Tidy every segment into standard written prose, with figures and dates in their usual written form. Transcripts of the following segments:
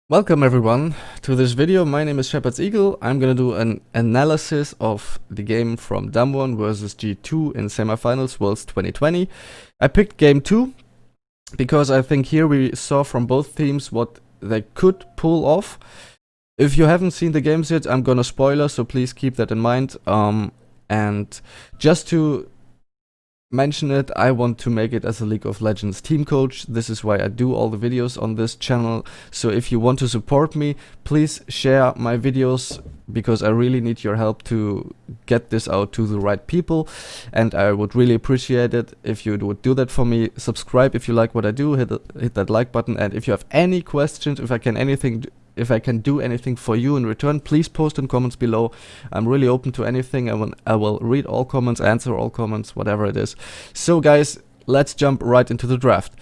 Welcome everyone to this video. My name is Shepherd's Eagle. I'm gonna do an analysis of the game from Damwon versus G2 in semifinals Worlds 2020. I picked game 2 because I think here we saw from both teams what they could pull off. If you haven't seen the games yet, I'm gonna spoiler, so please keep that in mind. And just to mention it, I want to make it as a League of Legends team coach. This is why I do all the videos on this channel. So if you want to support me, please share my videos, because I really need your help to get this out to the right people, and I would really appreciate it if you would do that for me. Subscribe if you like what I do, hit that like button, and if you have any questions, if I can do anything for you in return, please post in comments below. I'm really open to anything. I will read all comments, answer all comments, whatever it is. So guys, let's jump right into the draft.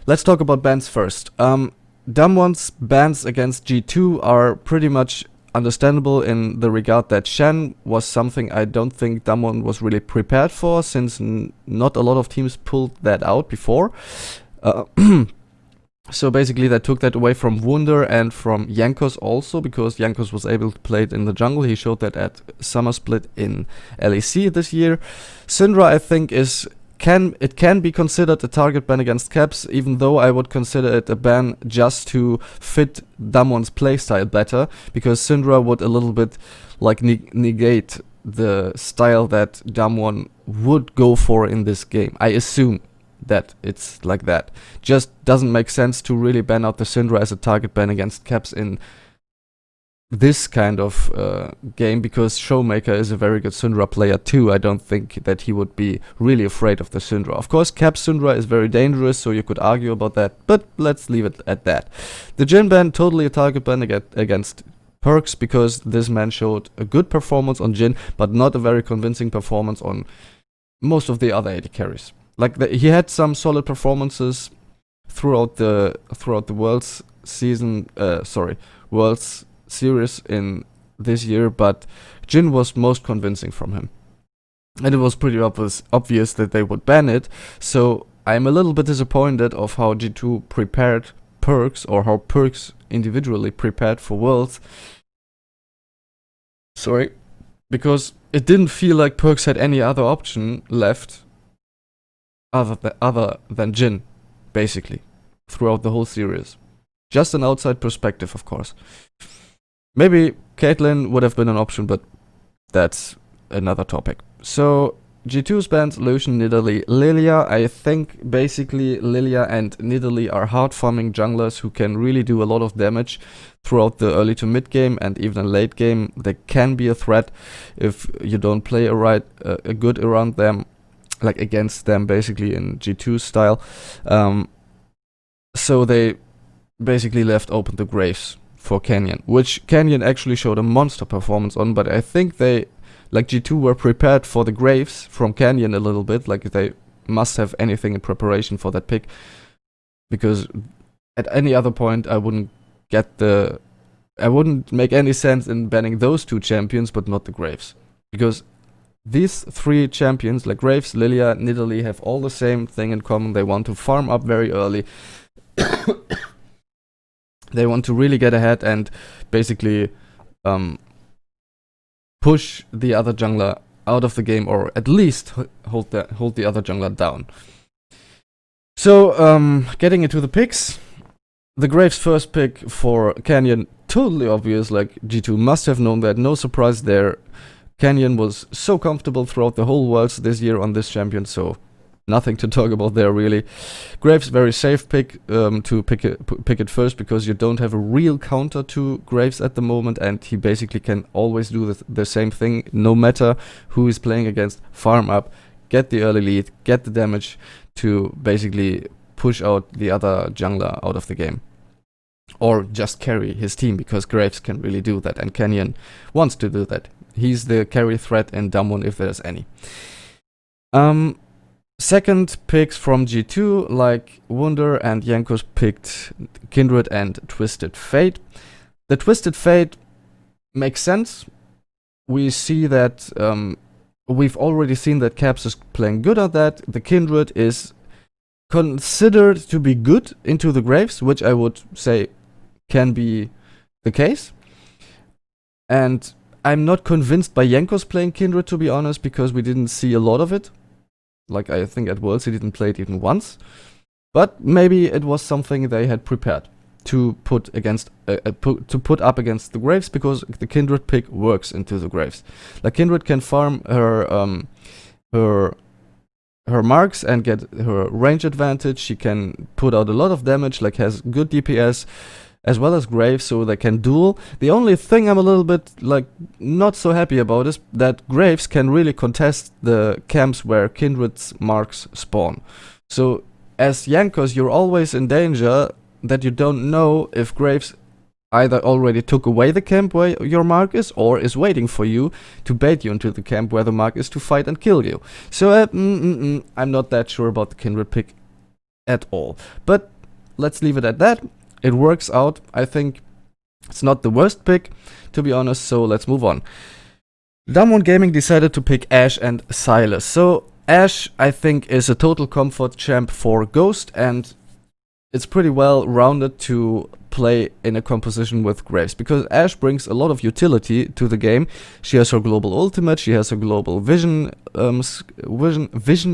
Let's talk about bans first. Damwon's bans against G2 are pretty much understandable in the regard that Shen was something I don't think Damwon was really prepared for, since not a lot of teams pulled that out before. So basically they took that away from Wunder and from Jankos also, because Jankos was able to play it in the jungle. He showed that at Summer Split in LEC this year. Syndra, I think, can be considered a target ban against Caps, even though I would consider it a ban just to fit Damwon's playstyle better, because Syndra would a little bit like negate the style that Damwon would go for in this game. I assume that it's like that. Just doesn't make sense to really ban out the Syndra as a target ban against Caps in this kind of game, because Showmaker is a very good Syndra player too. I don't think that he would be really afraid of the Syndra. Of course, Caps Syndra is very dangerous, so you could argue about that, but let's leave it at that. The Jhin ban, totally a target ban against Perks, because this man showed a good performance on Jhin, but not a very convincing performance on most of the other AD carries. Like he had some solid performances throughout the Worlds season, Worlds series in this year, but Jhin was most convincing from him, and it was pretty obvious that they would ban it. So I'm a little bit disappointed of how G2 prepared Perks, or how Perks individually prepared for Worlds. Because it didn't feel like Perks had any other option left other than Jhin, basically, throughout the whole series. Just an outside perspective, of course. Maybe Caitlyn would have been an option, but that's another topic. So G2's bans Lucian, Nidalee, Lilia. I think basically Lilia and Nidalee are hard farming junglers who can really do a lot of damage throughout the early to mid game and even late game. They can be a threat if you don't play a good around them, like against them, basically, in G2 style. So they basically left open the Graves for Canyon, which Canyon actually showed a monster performance on, but I think G2 were prepared for the Graves from Canyon a little bit, like they must have anything in preparation for that pick, because at any other point I wouldn't make any sense in banning those two champions, but not the Graves, because these three champions, like Graves, Lilia, Nidalee, have all the same thing in common. They want to farm up very early. They want to really get ahead and basically push the other jungler out of the game, or at least hold the other jungler down. So getting into the picks, the Graves first pick for Canyon, totally obvious. Like G2 must have known that. No surprise there. Canyon was so comfortable throughout the whole Worlds this year on this champion, so nothing to talk about there, really. Graves, very safe pick to pick it first, because you don't have a real counter to Graves at the moment, and he basically can always do the same thing, no matter who is playing against. Farm up, get the early lead, get the damage to basically push out the other jungler out of the game. Or just carry his team, because Graves can really do that, and Canyon wants to do that. He's the carry threat in Damwon if there's any. Second picks from G2, like Wunder and Jankos, picked Kindred and Twisted Fate. The Twisted Fate makes sense. We see that we've already seen that Caps is playing good at that. The Kindred is considered to be good into the Graves, which I would say can be the case. And I'm not convinced by Jankos playing Kindred, to be honest, because we didn't see a lot of it. Like, I think at Worlds he didn't play it even once. But maybe it was something they had prepared to put against to put up against the Graves, because the Kindred pick works into the Graves. Like, Kindred can farm her marks and get her range advantage. She can put out a lot of damage, like has good DPS, as well as Graves, so they can duel. The only thing I'm a little bit like not so happy about is that Graves can really contest the camps where Kindred's marks spawn. So as Jankos, you're always in danger that you don't know if Graves either already took away the camp where your mark is, or is waiting for you to bait you into the camp where the mark is to fight and kill you. So I'm not that sure about the Kindred pick at all. But let's leave it at that. It works out. I think it's not the worst pick, to be honest, so let's move on. Damwon Gaming decided to pick Ashe and Sylas. So Ashe, I think, is a total comfort champ for Ghost, and it's pretty well rounded to play in a composition with Graves, because Ashe brings a lot of utility to the game. She has her global ultimate, she has her global vision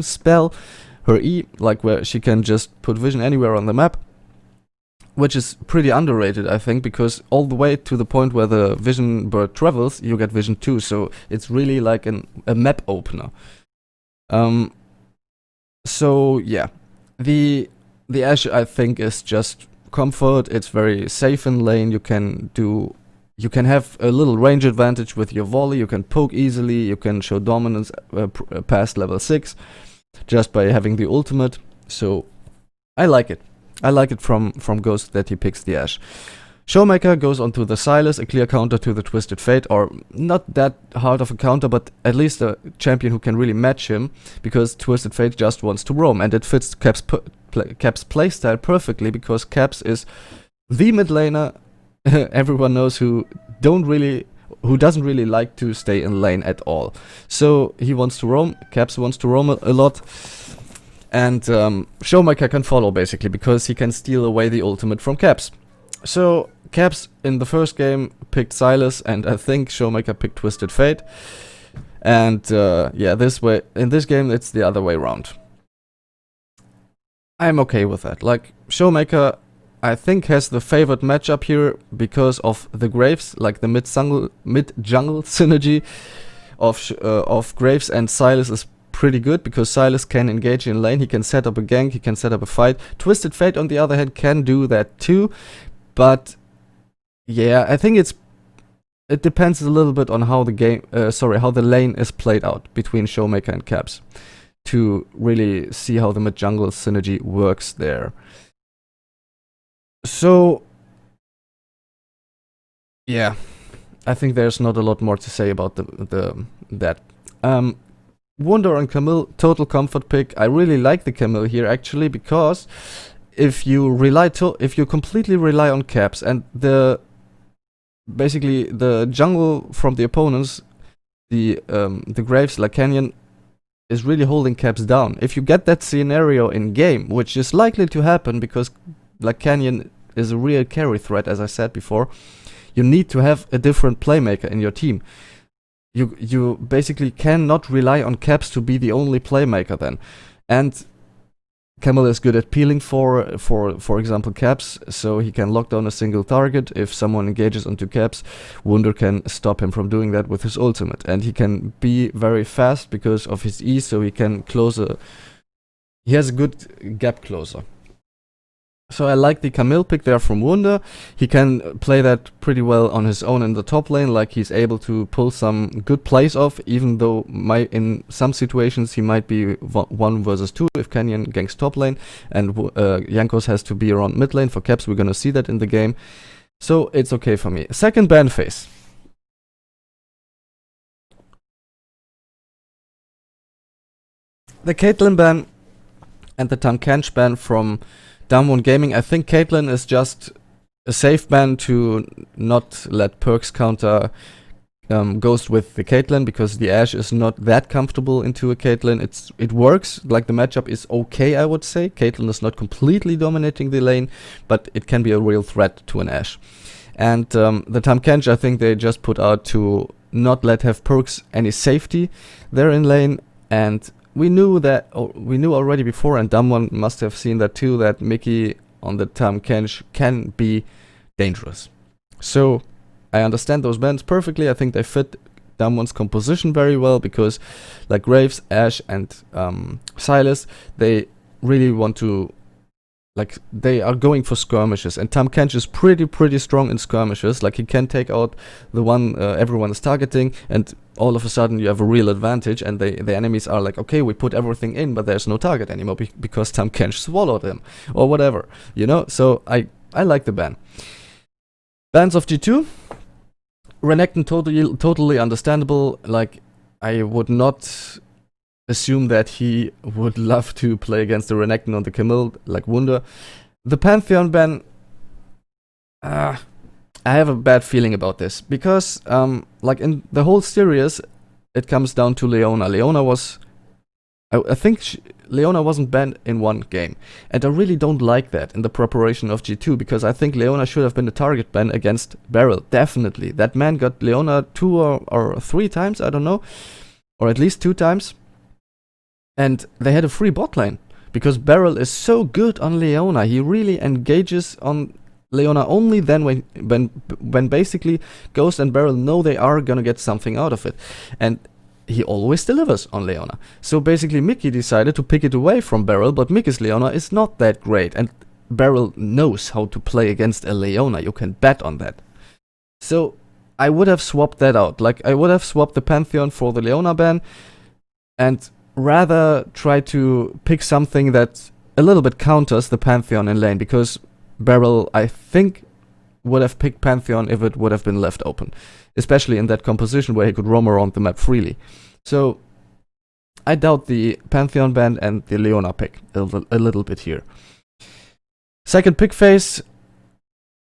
spell, her E, like where she can just put vision anywhere on the map, which is pretty underrated, I think, because all the way to the point where the vision bird travels, you get vision too, so it's really like a map opener. So yeah, the Ashe, I think, is just comfort. It's very safe in lane. You can have a little range advantage with your volley. You can poke easily. You can show dominance past level 6 just by having the ultimate. So I like it. I like it from Ghost that he picks the Ashe. Showmaker goes onto the Sylas, a clear counter to the Twisted Fate, or not that hard of a counter, but at least a champion who can really match him, because Twisted Fate just wants to roam, and it fits Cap's playstyle perfectly, because Caps is the mid laner everyone knows who doesn't really like to stay in lane at all. So he wants to roam, Caps wants to roam a lot, and Showmaker can follow basically, because he can steal away the ultimate from Caps. So Caps in the first game picked Sylas, and I think Showmaker picked Twisted Fate. And yeah, in this game it's the other way around. I'm okay with that. Like, Showmaker, I think, has the favored matchup here because of the Graves, like the mid-jungle synergy of Graves and Sylas is pretty good, because Sylas can engage in lane, he can set up a gank, he can set up a fight. Twisted Fate, on the other hand, can do that too, but yeah, I think it depends a little bit on how the lane is played out between Showmaker and Caps, to really see how the mid-jungle synergy works there. So yeah, I think there's not a lot more to say about that. Wunder and Camille, total comfort pick. I really like the Camille here actually, because if you completely rely on Caps and basically the jungle from the opponents, the Graves, like Canyon, is really holding Caps down. If you get that scenario in game, which is likely to happen because like Canyon is a real carry threat, as I said before, you need to have a different playmaker in your team. You basically cannot rely on Caps to be the only playmaker then. And Camille is good at peeling for example Caps, so he can lock down a single target. If someone engages onto Caps, Wunder can stop him from doing that with his ultimate, and he can be very fast because of his E, so he can he has a good gap closer. So I like the Camille pick there from Wunder. He can play that pretty well on his own in the top lane, like he's able to pull some good plays off, even though in some situations he might be 1 versus 2 if Canyon ganks top lane, and Jankos has to be around mid lane for Caps. We're gonna see that in the game. So it's okay for me. Second ban phase. The Caitlyn ban and the Tahm ban from Damwon Gaming. I think Caitlyn is just a safe ban to not let perks counter goes with the Caitlyn, because the Ashe is not that comfortable into a Caitlyn. It works, like the matchup is okay, I would say. Caitlyn is not completely dominating the lane, but it can be a real threat to an Ashe. And the Tahm Kench, I think they just put out to not let have Perkz any safety there in lane, and we knew already before, and Damwon must have seen that too, that Mickey on the Tahm Kench can be dangerous. So I understand those bans perfectly. I think they fit Damwon's composition very well, because like Graves, Ashe, and Sylas, they really want to, like, they are going for skirmishes, and Tahm Kench is pretty strong in skirmishes. Like, he can take out the one everyone is targeting, and all of a sudden you have a real advantage, and the enemies are like, okay, we put everything in, but there's no target anymore because Tahm Kench swallowed him, or whatever, you know? So I like the ban. Bans of G2. Renekton, totally understandable. Like, I would not assume that he would love to play against the Renekton on the Camille, like Wunder. The Pantheon ban, I have a bad feeling about this, because like in the whole series, it comes down to Leona. Leona was, I think Leona wasn't banned in one game, and I really don't like that in the preparation of G2, because I think Leona should have been a target ban against Beryl, definitely. That man got Leona 2 or 3 times, I don't know, or at least 2 times. And they had a free bot lane, because Beryl is so good on Leona. He really engages on Leona only then when basically Ghost and Beryl know they are gonna get something out of it. And he always delivers on Leona. So basically Mickey decided to pick it away from Beryl, but Mickey's Leona is not that great, and Beryl knows how to play against a Leona. You can bet on that. So I would have swapped that out. Like, I would have swapped the Pantheon for the Leona ban, and rather try to pick something that a little bit counters the Pantheon in lane, because Beryl, I think, would have picked Pantheon if it would have been left open, especially in that composition where he could roam around the map freely. So I doubt the Pantheon ban and the Leona pick a little bit here. Second pick phase,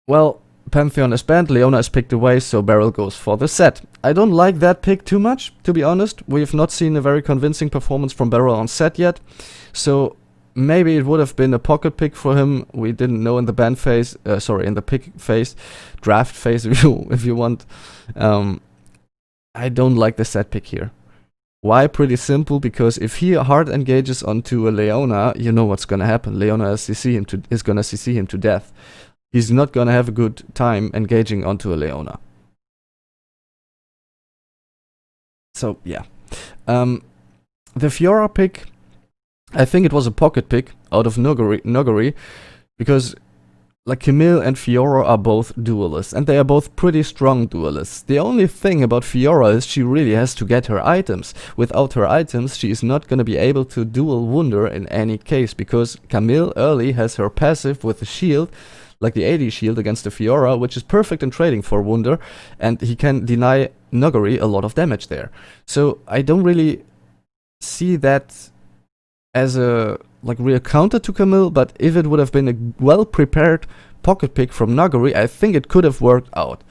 well, Pantheon is banned, Leona is picked away, so Beryl goes for the set. I don't like that pick too much, to be honest. We've not seen a very convincing performance from Beryl on set yet, so maybe it would have been a pocket pick for him. We didn't know in the ban phase, in the pick phase, draft phase if you want. I don't like the set pick here. Why? Pretty simple, because if he hard engages onto a Leona, you know what's gonna happen. Leona is gonna CC him to death. He's not gonna have a good time engaging onto a Leona. So yeah. The Fiora pick, I think it was a pocket pick out of Nuguri, because like Camille and Fiora are both duelists, and they are both pretty strong duelists. The only thing about Fiora is she really has to get her items. Without her items, she is not gonna be able to duel Wunder in any case, because Camille early has her passive with the shield, like the AD shield against the Fiora, which is perfect in trading for Wunder, and he can deny Nuguri a lot of damage there. So I don't really see that as a real counter to Camille, but if it would have been a well-prepared pocket pick from Nuguri, I think it could have worked out.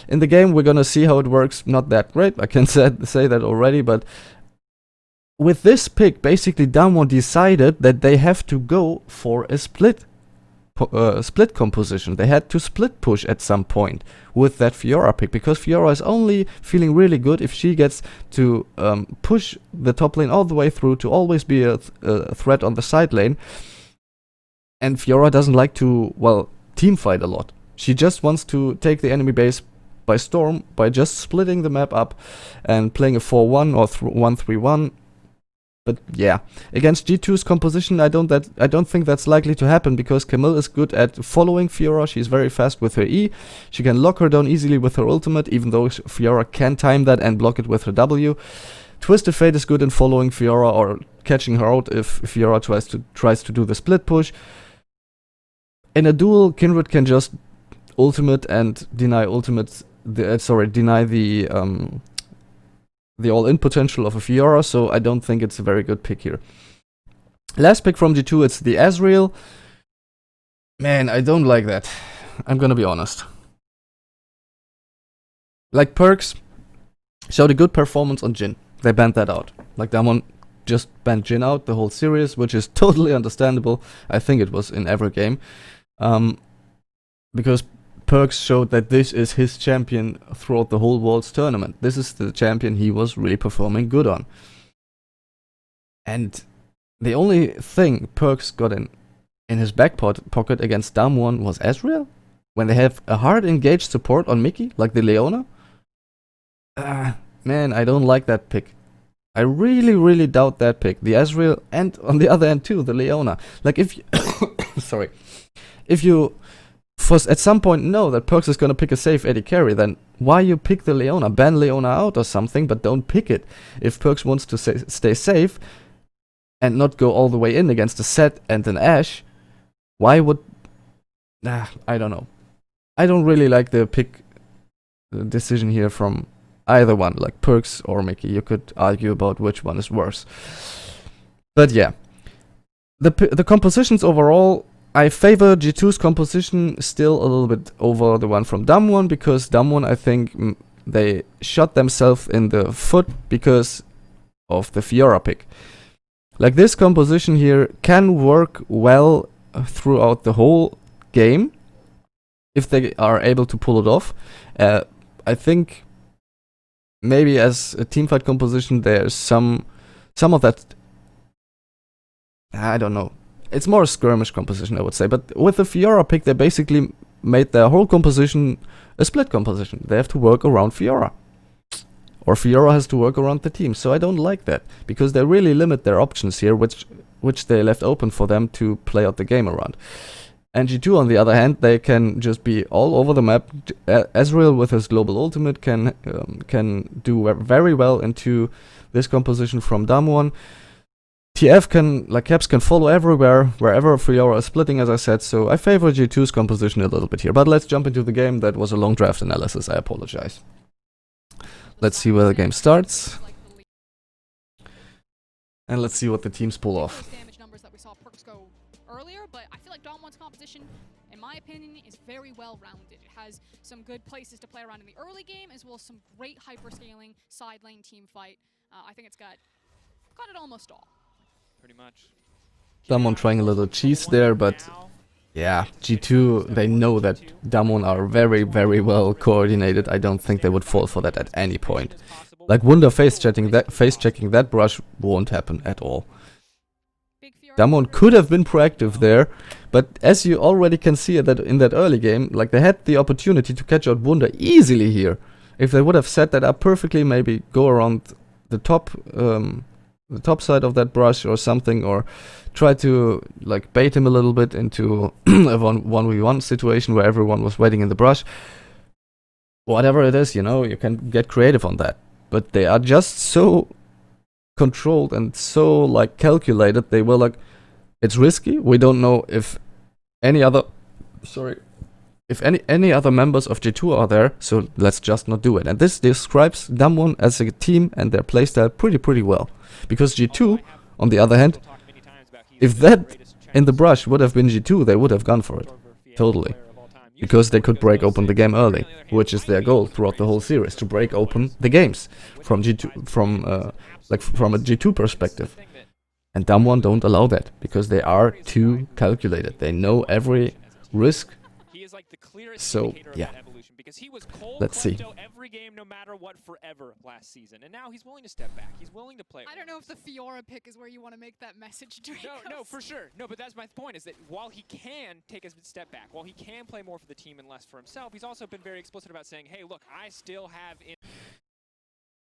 In the game, we're gonna see how it works. Not that great, I can say that already, but with this pick, basically Damwon decided that they have to go for a split composition. They had to split push at some point with that Fiora pick, because Fiora is only feeling really good if she gets to push the top lane all the way through, to always be a threat on the side lane. And Fiora doesn't like to, well, team fight a lot. She just wants to take the enemy base by storm by just splitting the map up and playing a 4-1 or 1-3-1. But yeah, against G2's composition, I don't think that's likely to happen, because Camille is good at following Fiora. She's very fast with her E. She can lock her down easily with her ultimate, even though Fiora can time that and block it with her W. Twisted Fate is good in following Fiora or catching her out if Fiora tries to do the split push. In a duel, Kindred can just ultimate and deny the all-in potential of a Fiora, so I don't think it's a very good pick here. Last pick from G2, it's the Azrael. Man, I don't like that. I'm gonna be honest. Like Perkz, showed a good performance on Jhin. They banned that out. Like Damwon just banned Jhin out the whole series, which is totally understandable. I think it was in every game. Because Perks showed that this is his champion throughout the whole Worlds tournament. This is the champion he was really performing good on. And the only thing Perks got in his back pocket against Damwon was Ezreal? When they have a hard engaged support on Mickey, like the Leona? Man, I don't like that pick. I really, really doubt that pick. The Ezreal, and on the other end too, the Leona. Like if you sorry. If you at some point know that Perks is gonna pick a safe AD carry, then why you pick the Leona? Ban Leona out or something, but don't pick it. If Perks wants to stay safe and not go all the way in against a Set and an Ashe, why would... I don't know. I don't really like the pick decision here from either one, like Perks or Mickey. You could argue about which one is worse. But yeah. The compositions overall, I favor G2's composition still a little bit over the one from Damwon, because Damwon, I think, they shot themselves in the foot because of the Fiora pick. Like, this composition here can work well throughout the whole game if they are able to pull it off. I think maybe as a teamfight composition there's some of that, I don't know. It's more a skirmish composition, I would say. But with the Fiora pick, they basically made their whole composition a split composition. They have to work around Fiora. Or Fiora has to work around the team. So I don't like that, because they really limit their options here, which they left open for them to play out the game around. And G2, on the other hand, they can just be all over the map. Ezreal with his global ultimate can do very well into this composition from Damwon. TF can, like Caps, can follow everywhere, wherever Fiora is splitting, as I said, so I favor G2's composition a little bit here. But let's jump into the game. That was a long draft analysis, I apologize. Let's see where the game starts. And let's see what the teams pull off. Damage numbers that we saw Perks go earlier, but I feel like Damwon's composition, in my opinion, is very well rounded. It has some good places to play around in the early game, as well as some great hyper-scaling side lane team fight. I think it's got it almost all. Pretty much. Damwon trying a little cheese there, but yeah, G2, they know that Damwon are very, very well coordinated. I don't think they would fall for that at any point. Like, Wunder face checking that brush won't happen at all. Damwon could have been proactive there, but as you already can see that in that early game, like, they had the opportunity to catch out Wunder easily here. If they would have set that up perfectly, maybe go around the top side of that brush or something, or try to like bait him a little bit into a 1v1 situation where everyone was waiting in the brush. Whatever it is, you know, you can get creative on that. But they are just so controlled and so like calculated. They were like, it's risky. We don't know if any other any other members of G2 are there, so let's just not do it. And this describes Damwon as a team and their playstyle pretty well. Because G2, on the other hand, if that in the brush would have been G2, they would have gone for it. Totally. Because they could break open the game early, which is their goal throughout the whole series, to break open the games from G2, from a G2 perspective. And Damwon don't allow that, because they are too calculated. They know every risk. So, yeah. Let's see. Every game, no matter what, forever last season, and now he's willing to step back. He's willing to play. I don't know if the Fiora pick is where you want to make that message, Drake. No, for sure. No, but that's my point, is that while he can take a step back, while he can play more for the team and less for himself, he's also been very explicit about saying, hey, look, I still have...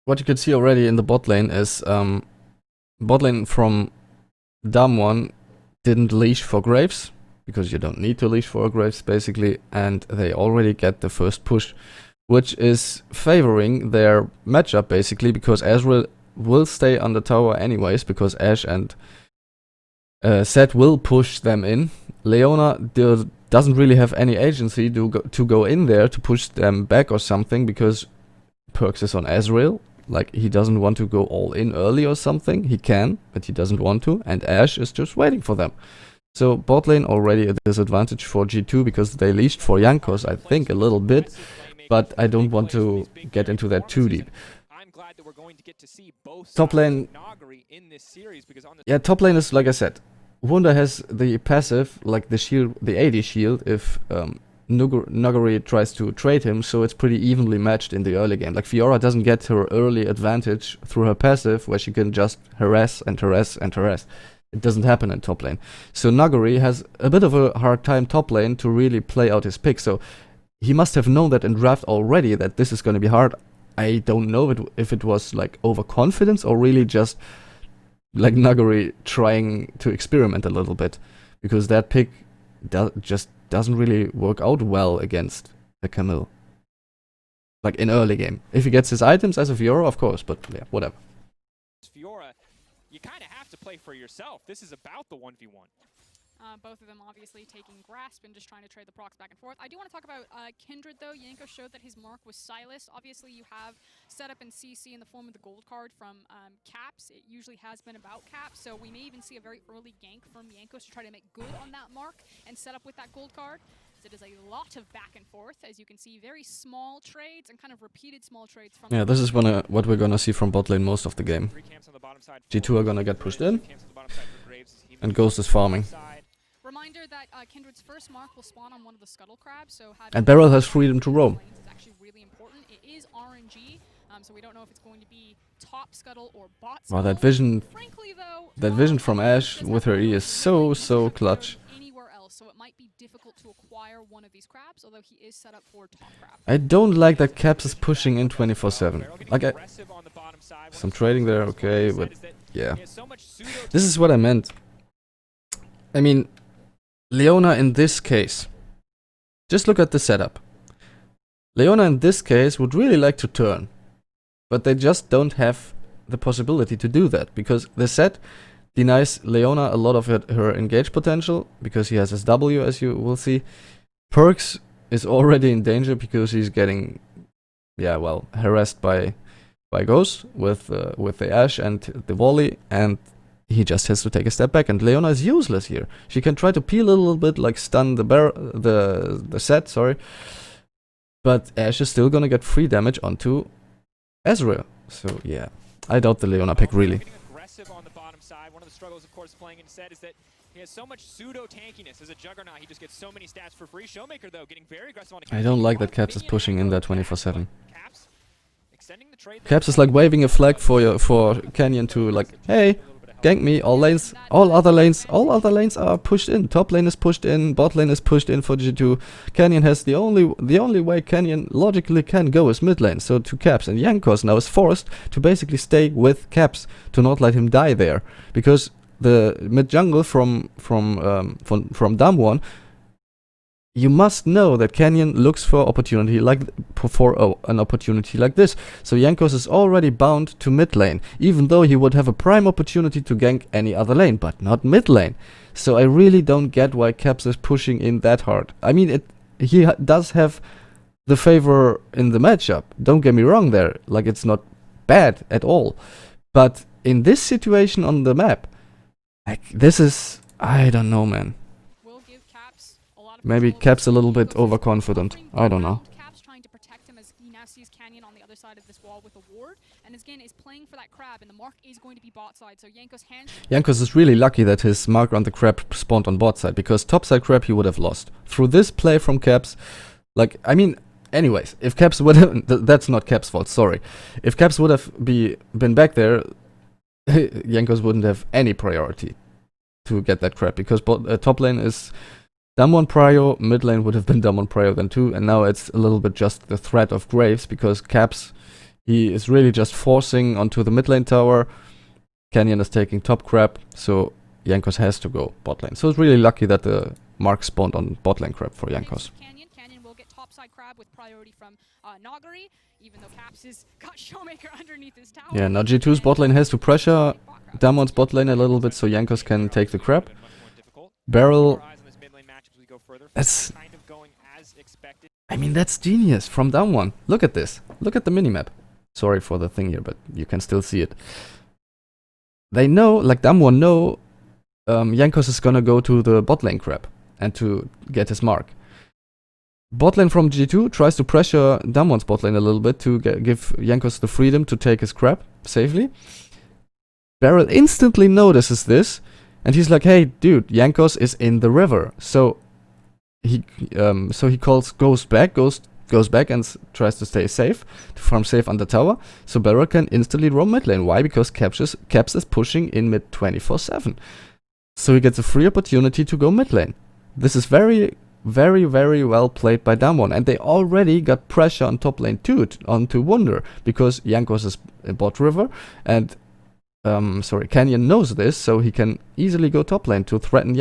What you could see already in the bot lane is bot lane from Damwon didn't leash for Graves, because you don't need to leash for Graves, basically, and they already get the first push, which is favoring their matchup, basically, because Ezreal will stay on the tower anyways, because Ashe and Set will push them in. Leona doesn't really have any agency to go in there to push them back or something, because Perks is on Ezreal. Like, he doesn't want to go all in early or something. He can, but he doesn't want to, and Ashe is just waiting for them. So bot lane already a disadvantage for G2, because they leashed for Jankos, I think, a little bit, but I don't want to get into that too deep. glad that we're going to get to see both Top lane. Nagari in this series because on the Yeah, top lane is like I said. Wunder has the passive, like the shield, the AD shield, if Nuguri tries to trade him, so it's pretty evenly matched in the early game. Like Fiora doesn't get her early advantage through her passive, where she can just harass and harass and harass. It doesn't happen in top lane. So Nuguri has a bit of a hard time top lane to really play out his pick. So he must have known that in draft already that this is going to be hard. I don't know if it was like overconfidence or really just like Nuguri trying to experiment a little bit, because that pick just doesn't really work out well against the Camille. Like in early game. If he gets his items as a Fiora, of course, but yeah, whatever. Fiora, you kind of have to play for yourself. This is about the 1v1. Both of them obviously taking grasp and just trying to trade the procs back and forth. I do want to talk about Kindred though. Yanko showed that his mark was Silas. Obviously you have setup and CC in the form of the gold card from Caps. It usually has been about Caps, so we may even see a very early gank from Yankos to try to make good on that mark and set up with that gold card. It is a lot of back and forth, as you can see, very small trades and kind of repeated small trades from. Yeah, this is what we're gonna see from bot lane most of the game. G2 are gonna get pushed in, and Ghost is farming. Reminder that Kindred's first mark will spawn on one of the scuttle crabs, so and Beryl has freedom to roam. It's actually really important. It is RNG, so we don't know if it's going to be top scuttle or bot scuttle. Wow, that vision, Frankly, though, that vision from Ashe with her E is so clutch. Anywhere else, so it might be difficult to acquire one of these crabs, although he is set up for top crab. I don't like that Caps is pushing in 24/7. Like some trading there, okay, but yeah. This is what I meant. I mean, Leona in this case, just look at the setup. Leona in this case would really like to turn, but they just don't have the possibility to do that, because the set denies Leona a lot of her engage potential, because he has SW, as you will see. Perks is already in danger because he's getting, yeah, well, harassed by Ghost with the Ashe and the volley, and he just has to take a step back, and Leona is useless here. She can try to peel a little bit, like stun the set, sorry. But Ashe is still gonna get free damage onto Ezreal. So yeah, I doubt the Leona pick really. Aggressive on the bottom side. One of the struggles, of course, playing in set is that he has so much pseudo tankiness as a Juggernaut. He just gets so many stats for free. Showmaker though, getting very aggressive on the. I don't like that Caps is pushing in there 24/7. Caps, extending the trade. Caps is like waving a flag for Canyon to like, hey, gank me. All other lanes are pushed in. Top lane is pushed in. Bot lane is pushed in for G2. Canyon has the only way Canyon logically can go is mid lane. So to Caps, and Yankos now is forced to basically stay with Caps to not let him die there, because the mid jungle from Damwon, you must know that Canyon looks for an opportunity like this. So Yankos is already bound to mid lane, even though he would have a prime opportunity to gank any other lane, but not mid lane. So I really don't get why Caps is pushing in that hard. I mean, he does have the favor in the matchup. Don't get me wrong there. Like, it's not bad at all. But in this situation on the map, like, this is, I don't know, man. Maybe Cap's a little bit overconfident. I don't know. Cap's trying to protect him as he now sees Canyon on the other side of this wall with a ward, and again is playing for that crab, and the mark is going to be bot side. So Yankos is really lucky that his mark on the crab spawned on bot side, because top side crab he would have lost. Through this play from Caps, like, I mean, anyways, if Caps would have, that's not Caps' fault, sorry. If Caps would have been back there, Yankos wouldn't have any priority to get that crab, because top lane is Damwon Prio, mid lane would have been Damwon Prio then too, and now it's a little bit just the threat of Graves, because Caps, he is really just forcing onto the mid lane tower. Canyon is taking top crab, so Yankos has to go bot lane. So it's really lucky that the mark spawned on bot lane crab for Yankos. Canyon will get top side crab with priority from Nagari, even though Caps has got Showmaker underneath his tower. Yeah, now G2's bot lane has to pressure Damwon's bot lane a little bit so Yankos can take the crab. Beryl, that's, I mean, that's genius from Damwon. Look at this. Look at the minimap. Sorry for the thing here, but you can still see it. They know, like Damwon know, Yankos is gonna go to the bot lane crab and to get his mark. Bot lane from G2 tries to pressure Damwon's bot lane a little bit to give Jankos the freedom to take his crap safely. Beryl instantly notices this, and he's like, "Hey, dude, Jankos is in the river." So he goes back and tries to stay safe, to farm safe under tower. So Beryl can instantly roam mid lane. Why? Because Caps is pushing in mid 24/7. So he gets a free opportunity to go mid lane. This is very, very, very well played by Damwon, and they already got pressure on top lane too, onto Wunder, because Jankos is a bot river, and Canyon knows this, so he can easily go top lane to threaten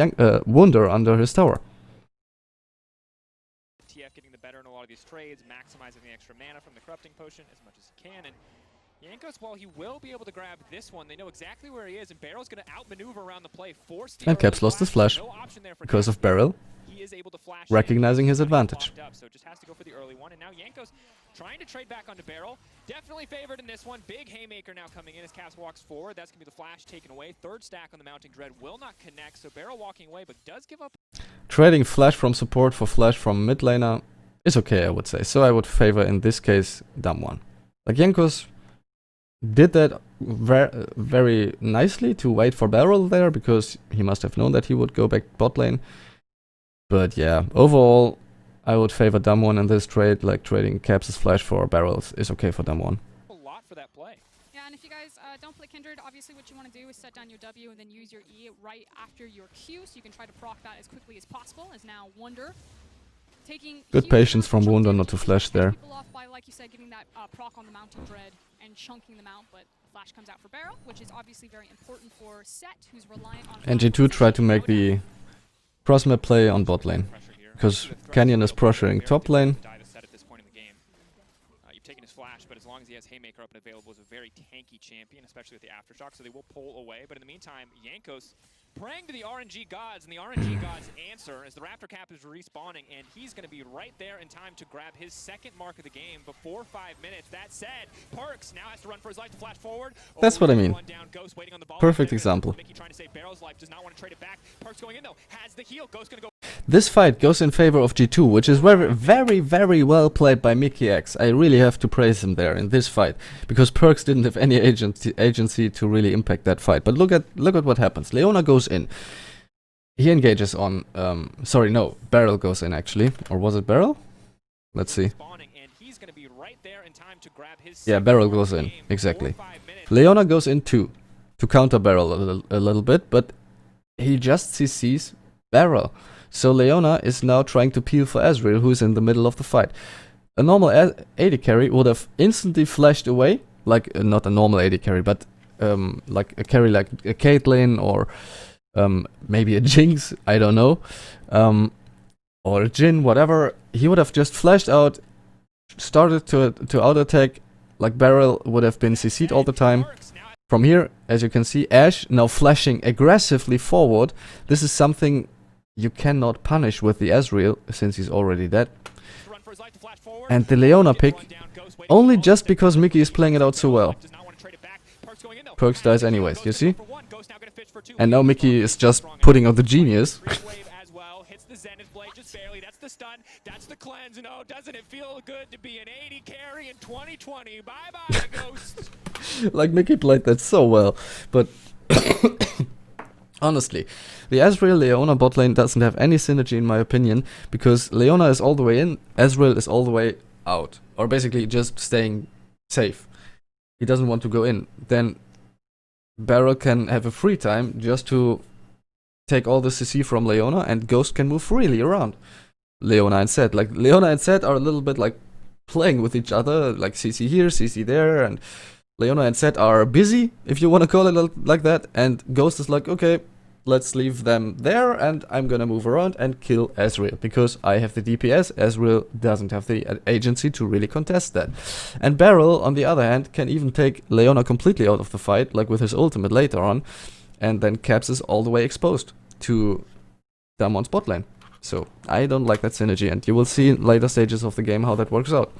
Wunder under his tower. TF getting the better in a lot of these trades, maximizing the extra mana from the corrupting potion as much as he can, and Jankos, while he will be able to grab this one, they know exactly where he is, and Barrel's going to outmaneuver around the play, force the and Caps lost his flash because of Beryl he is able to flash recognizing his advantage. So just has to go for the early one, and now Jankos trying to trade back onto Beryl. Definitely favored in this one. Big haymaker now coming in as Caps walks forward. That's going to be the flash taken away. Third stack on the Mounting Dread will not connect, so Beryl walking away, but does give up. Trading flash from support for flash from mid laner is okay, I would say. So I would favor, in this case, Damwon. Like, Jankos did that very nicely to wait for Beryl there, because he must have known that he would go back bot lane. But yeah, overall, I would favor Damwon in this trade. Like, trading Caps' flash for Barrels is okay for Damwon. A lot for that play. Yeah, and if you guys don't play Kindred, obviously what you want to do is set down your W and then use your E right after your Q, so you can try to proc that as quickly as possible. As now Wunder taking good patience from Wunder not to flash there. People off by, like you said, getting that proc on the Mounting Dread and chunking them out, but flash comes out for Barrel, which is obviously very important for Set, who's reliant on. And G2 tried to make the cross map play on bot lane, because Canyon is pressuring top lane. You've taken his flash, but as long as he has Haymaker up and available, is a very tanky champion, especially with the Aftershock, so they will pull away. But in the meantime, Jankos praying to the RNG gods, and the RNG gods answer as the Raptor Cap is respawning, and he's going to be right there in time to grab his second mark of the game before 5 minutes. That said, Perks now has to run for his life to flash forward. That's what I mean. Perfect example. Mickey trying to save Barrel's life, does not want to trade it back. Perks going in though, has the heal. Ghost going to go. This fight goes in favor of G2, which is very, very, very well played by Mickey X. I really have to praise him there in this fight, because Perks didn't have any agency to really impact that fight. But look at what happens. Leona goes in. He engages on. Sorry, no, Beryl goes in actually, or was it Beryl? Let's see. Yeah, Beryl goes in exactly. Leona goes in too, to counter Beryl a little bit, but he just CCs Beryl. So Leona is now trying to peel for Ezreal, who is in the middle of the fight. A normal AD carry would have instantly flashed away, like not a normal AD carry, but like a carry like a Caitlyn or maybe a Jinx, I don't know, or a Jhin, whatever. He would have just flashed out, started to auto attack, like Beryl would have been CC'd all the time. From here, as you can see, Ashe now flashing aggressively forward. This is something you cannot punish with the Ezreal, since he's already dead. And the Leona pick, only just because Mickey is playing it out so well. Perks dies anyways, you see? And now Mickey is just putting out the genius. That's the stun, that's the cleanse, and oh, doesn't it feel good to be an 80 carry in 2020? Bye-bye, Ghost! Like, Mickey played that so well, but honestly, the Ezreal-Leona bot lane doesn't have any synergy in my opinion, because Leona is all the way in, Ezreal is all the way out, or basically just staying safe. He doesn't want to go in. Then Beryl can have a free time just to take all the CC from Leona, and Ghost can move freely around Leona and Zed. Like, Leona and Zed are a little bit like playing with each other, like CC here, CC there, and Leona and Zed are busy, if you want to call it like that, and Ghost is like, okay, let's leave them there, and I'm gonna move around and kill Ezreal, because I have the DPS, Ezreal doesn't have the agency to really contest that. And Beryl, on the other hand, can even take Leona completely out of the fight, like with his ultimate later on, and then Caps is all the way exposed to Damwon's bot lane. So, I don't like that synergy, and you will see in later stages of the game how that works out.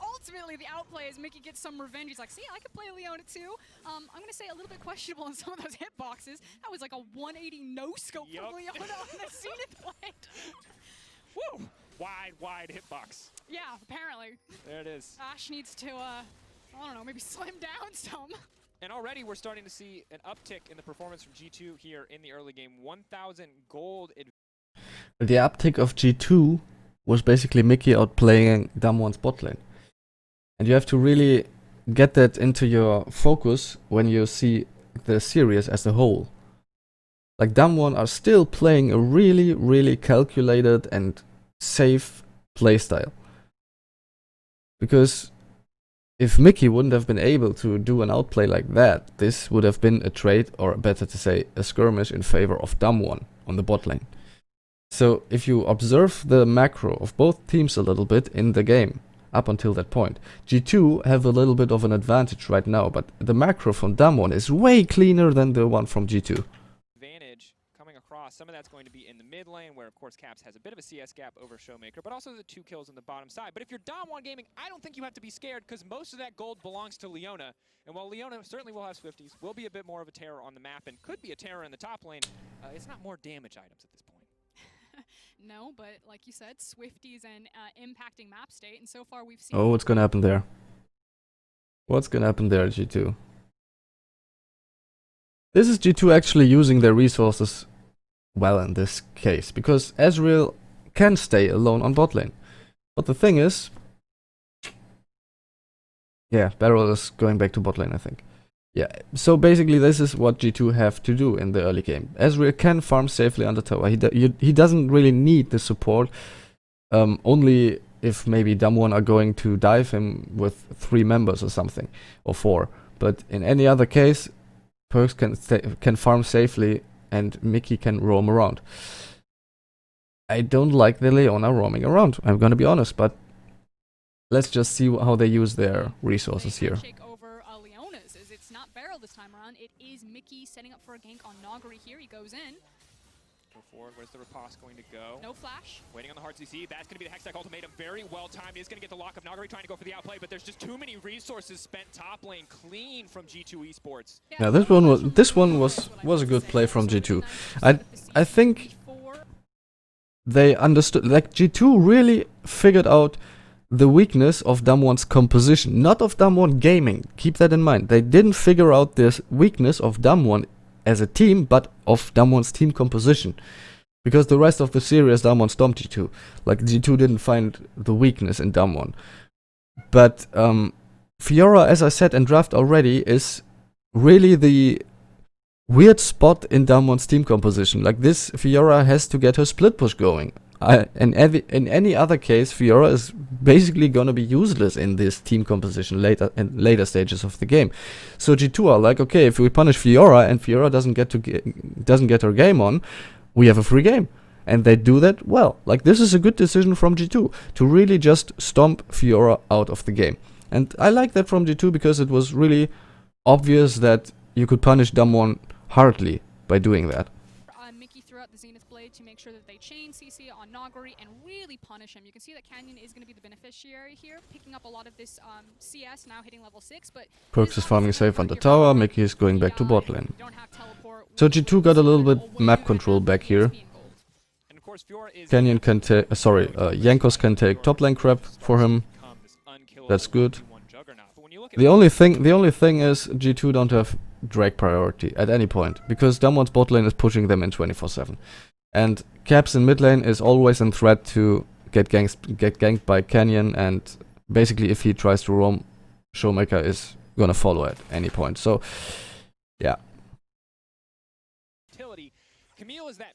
Ultimately, the outplay is Mickey gets some revenge. He's like, see, I can play Leona too. I'm going to say a little bit questionable in some of those hitboxes. That was like a 180 no-scope from Leona on the Zenith blade. Woo! wide hitbox. Yeah, apparently. There it is. Ash needs to, I don't know, maybe slim down some. And already we're starting to see an uptick in the performance from G2 here in the early game. 1,000 gold. The uptick of G2 was basically Mickey outplaying Damwon's bot lane. And you have to really get that into your focus when you see the series as a whole. Like, Damwon are still playing a really, really calculated and safe playstyle. Because if Mickey wouldn't have been able to do an outplay like that, this would have been a trade, or better to say, a skirmish in favor of Damwon on the bot lane. So if you observe the macro of both teams a little bit in the game, up until that point, G2 have a little bit of an advantage right now, but the macro from Damwon is way cleaner than the one from G2. Advantage coming across. Some of that's going to be in the mid lane, where of course Caps has a bit of a CS gap over Showmaker, but also the 2 kills on the bottom side. But if you're Damwon Gaming, I don't think you have to be scared, because most of that gold belongs to Leona. And while Leona certainly will have Swifties, will be a bit more of a terror on the map, and could be a terror in the top lane, it's not more damage items at this point. No, but like you said, Swifties and impacting map state, and so far we've seen... Oh, what's gonna happen there? What's gonna happen there, G2? This is G2 actually using their resources well in this case, because Ezreal can stay alone on bot lane. But the thing is... Yeah, Barrel is going back to bot lane, I think. Yeah, so basically this is what G2 have to do in the early game. Ezreal can farm safely under tower. He doesn't really need the support, only if maybe Damwon are going to dive him with 3 members or something, or 4. But in any other case, Perks can farm safely and Mickey can roam around. I don't like the Leona roaming around, I'm gonna be honest, but let's just see how they use their resources here. It's not Barrel this time around. It is Mickey setting up for a gank on Noggery here. He goes in. Go forward. Where's the riposte going to go? No flash. Waiting on the hard CC. That's going to be the Hextech ultimatum. Very well timed. He's going to get the lock of Noggery, trying to go for the outplay, but there's just too many resources spent top lane. Clean from G2 Esports. Yeah, this one was a good play from G2. I think they understood, like, G2 really figured out the weakness of Damwon's composition, not of Damwon Gaming. Keep that in mind. They didn't figure out this weakness of Damwon as a team, but of Damwon's team composition. Because the rest of the series, Damwon stomped G2. Like, G2 didn't find the weakness in Damwon. But Fiora, as I said in draft already, is really the weird spot in Damwon's team composition. Like, this Fiora has to get her split push going. In any other case, Fiora is basically gonna be useless in this team composition later stages of the game. So G2 are like, okay, if we punish Fiora and Fiora doesn't get her game on, we have a free game, and they do that well. Like, this is a good decision from G2 to really just stomp Fiora out of the game, and I like that from G2 because it was really obvious that you could punish Damwon hardly by doing that. Mickey threw out the Zenith Blade to make sure that they chain CC on Noggery and really punish him. You can see that Canyon is going to be the beneficiary here, picking up a lot of this CS, now hitting level 6, but... Perks is farming safe on the tower, Mickey is going back to bot lane. So G2 got a little bit map control back here. Canyon can take, Jankos can take top lane crap for him. That's good. The only thing is G2 don't have Drake priority at any point, because Damwon's bot lane is pushing them in 24/7. And Caps in mid lane is always in threat to get ganked by Canyon, and basically if he tries to roam, Showmaker is gonna follow at any point. So, yeah. Camille is that,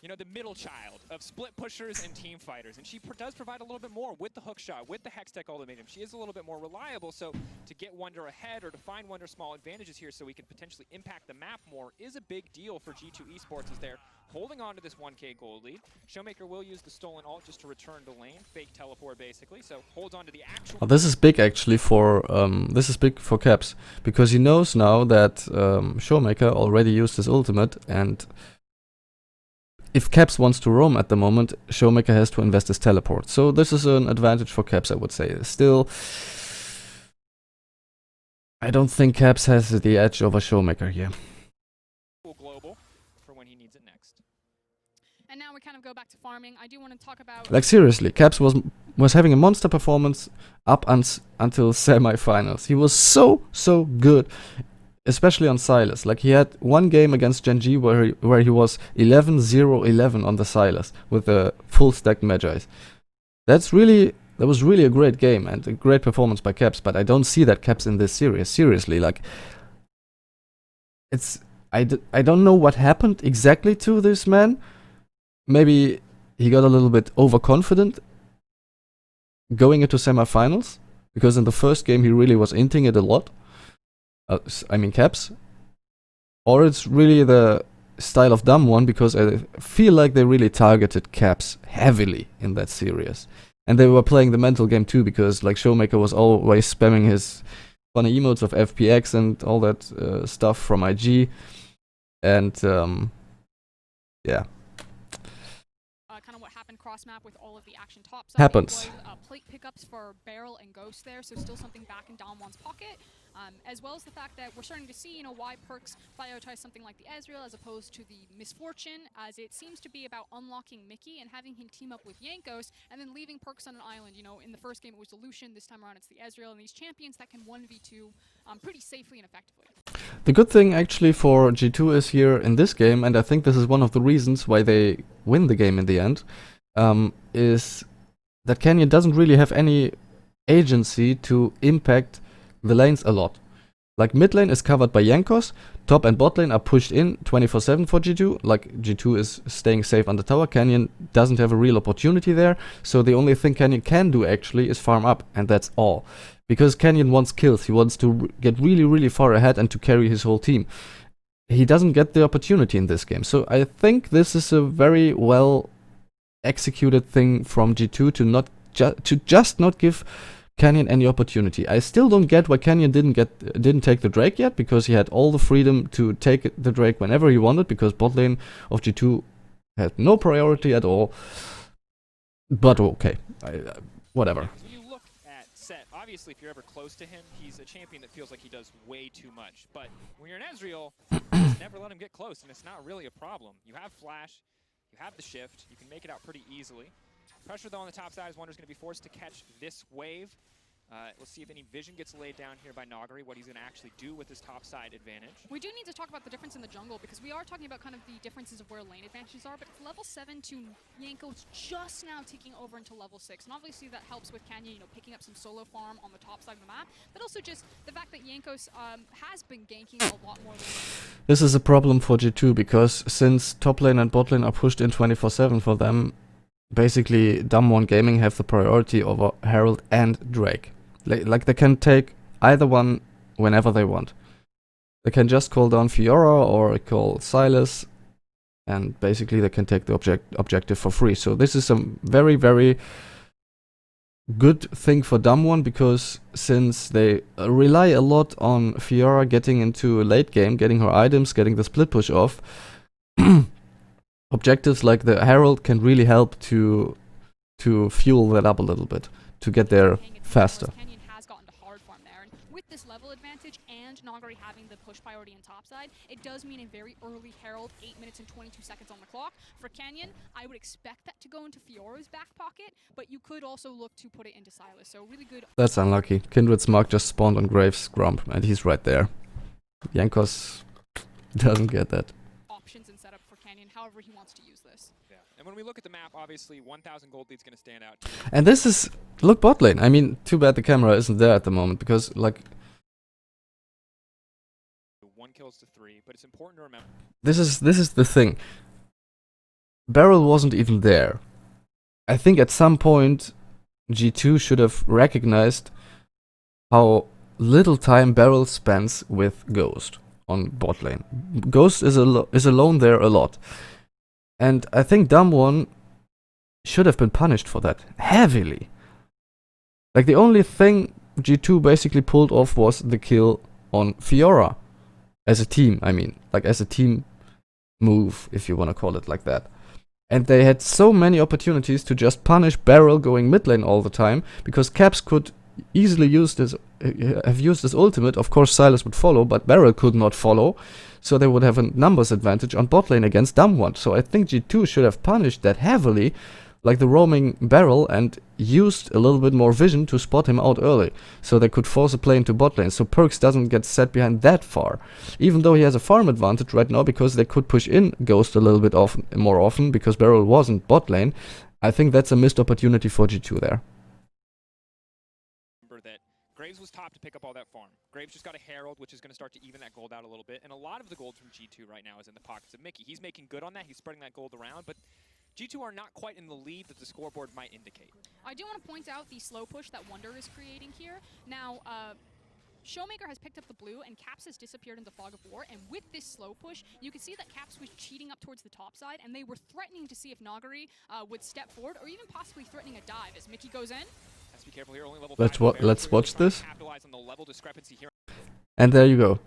you know, the middle child of split pushers and team fighters, and she does provide a little bit more with the hook shot, with the Hextech ultimatum. She is a little bit more reliable, so to get Wunder ahead or to find Wunder small advantages here so we can potentially impact the map more is a big deal for G2 Esports, as they're holding on to this 1k gold lead. Showmaker will use the stolen ult just to return to lane, fake teleport basically, so holds on to the actual... Oh, this is big actually for Caps, because he knows now that Showmaker already used his ultimate, and if Caps wants to roam at the moment, Showmaker has to invest his teleport. So this is an advantage for Caps, I would say. Still, I don't think Caps has the edge over Showmaker here. Global for when he needs it next. And now we kind of go back to farming, I do want to talk about... Like seriously, Caps was having a monster performance up until semi-finals. He was so good, especially on Sylas. Like he had one game against Gen G where he was 11-0-11 on the Sylas with a full stacked Magi's. That was really a great game and a great performance by Caps, but I don't see that Caps in this series. Seriously, like I don't know what happened exactly to this man. Maybe he got a little bit overconfident going into semifinals, because in the first game he really was inting it a lot. I mean Caps. Or it's really the style of Damwon, because I feel like they really targeted Caps heavily in that series. And they were playing the mental game too, because like Showmaker was always spamming his funny emotes of FPX and all that stuff from IG. And yeah. Kind of what happened cross map with all of the action top side. Happens. Plate pickups for Beryl and Ghost there, so still something back in Damwon's pocket. As well as the fact that we're starting to see, why Perks prioritize something like the Ezreal as opposed to the Misfortune, as it seems to be about unlocking Mickey and having him team up with Yankos, and then leaving Perks on an island. In the first game it was the Lucian, this time around it's the Ezreal, and these champions that can 1v2 pretty safely and effectively. The good thing actually for G2 is here in this game, and I think this is one of the reasons why they win the game in the end, is that Canyon doesn't really have any agency to impact the lanes a lot. Like mid lane is covered by Yankos, top and bot lane are pushed in 24/7 for G2. Like G2 is staying safe on the tower. Canyon doesn't have a real opportunity there, so the only thing Canyon can do actually is farm up, and that's all. Because Canyon wants kills, he wants to get really far ahead and to carry his whole team. He doesn't get the opportunity in this game, so I think this is a very well executed thing from G2 to just not give Canyon any opportunity. I still don't get why Canyon didn't take the Drake yet, because he had all the freedom to take the Drake whenever he wanted, because bot lane of G2 had no priority at all. But okay, whatever. When you look at Set, obviously if you're ever close to him, he's a champion that feels like he does way too much. But when you're an Ezreal, just never let him get close, and it's not really a problem. You have Flash, you have the shift, you can make it out pretty easily. Pressure, though, on the top side is Wonder's going to be forced to catch this wave. Let's see if any vision gets laid down here by Nogari, what he's going to actually do with his top side advantage. We do need to talk about the difference in the jungle, because we are talking about kind of the differences of where lane advantages are, but it's level 7 to Yanko's just now taking over into level 6. And obviously that helps with Canyon, picking up some solo farm on the top side of the map, but also just the fact that Yankos has been ganking a lot more than... This is a problem for G2, because since top lane and bot lane are pushed in 24/7 for them, basically Damwon Gaming have the priority over Herald and Drake. Like they can take either one whenever they want. They can just call down Fiora or call Sylas, and basically they can take the objective for free. So this is a very good thing for Damwon, because since they rely a lot on Fiora getting into a late game, getting her items, getting the split push off, objectives like the Herald can really help to fuel that up a little bit, to get there faster. Canyon has gotten to hard farm there, and with this level advantage and Nogari having the push priority in topside, it does mean a very early Herald, 8 minutes and 22 seconds on the clock. For Canyon, I would expect that to go into Fiora's back pocket, but you could also look to put it into Sylas, so really good. That's unlucky. Kindred's Mark just spawned on Graves' Grump, and he's right there. Yankos doesn't get that. Options and setup for Canyon, however he wants to use this. Yeah. And when we look at the map, obviously 1,000 gold lead's going to stand out. And this is... Look, bot lane. I mean, too bad the camera isn't there at the moment, because, like... 1 kills to 3, but it's important to remember... This is the thing. Beryl wasn't even there. I think at some point G2 should have recognized how little time Beryl spends with Ghost on bot lane. Ghost is alone there a lot. And I think Damwon should have been punished for that heavily. Like the only thing G2 basically pulled off was the kill on Fiora. As a team, I mean. Like as a team move, if you want to call it like that. And they had so many opportunities to just punish Beryl going mid lane all the time, because Caps could easily have used this ultimate. Of course Sylas would follow, but Beryl could not follow. so they would have a numbers advantage on bot lane against Damwon. So I think G2 should have punished that heavily, like the roaming barrel, and used a little bit more vision to spot him out early, so they could force a play into bot lane, so Perkz doesn't get set behind that far. Even though he has a farm advantage right now, because they could push in Ghost a little bit more often, because barrel wasn't bot lane, I think that's a missed opportunity for G2 there. That Graves was top to pick up all that farm. Graves just got a Herald, which is going to start to even that gold out a little bit, and a lot of the gold from G2 right now is in the pockets of Mickey. He's making good on that, he's spreading that gold around, but G2 are not quite in the lead that the scoreboard might indicate. I do want to point out the slow push that Wonder is creating here. Now, Showmaker has picked up the blue, and Caps has disappeared into Fog of War, and with this slow push, you can see that Caps was cheating up towards the top side, and they were threatening to see if Nagari would step forward, or even possibly threatening a dive as Mickey goes in. Let's be careful here, only level Let's watch this. Capitalize on the level discrepancy here. And there you go.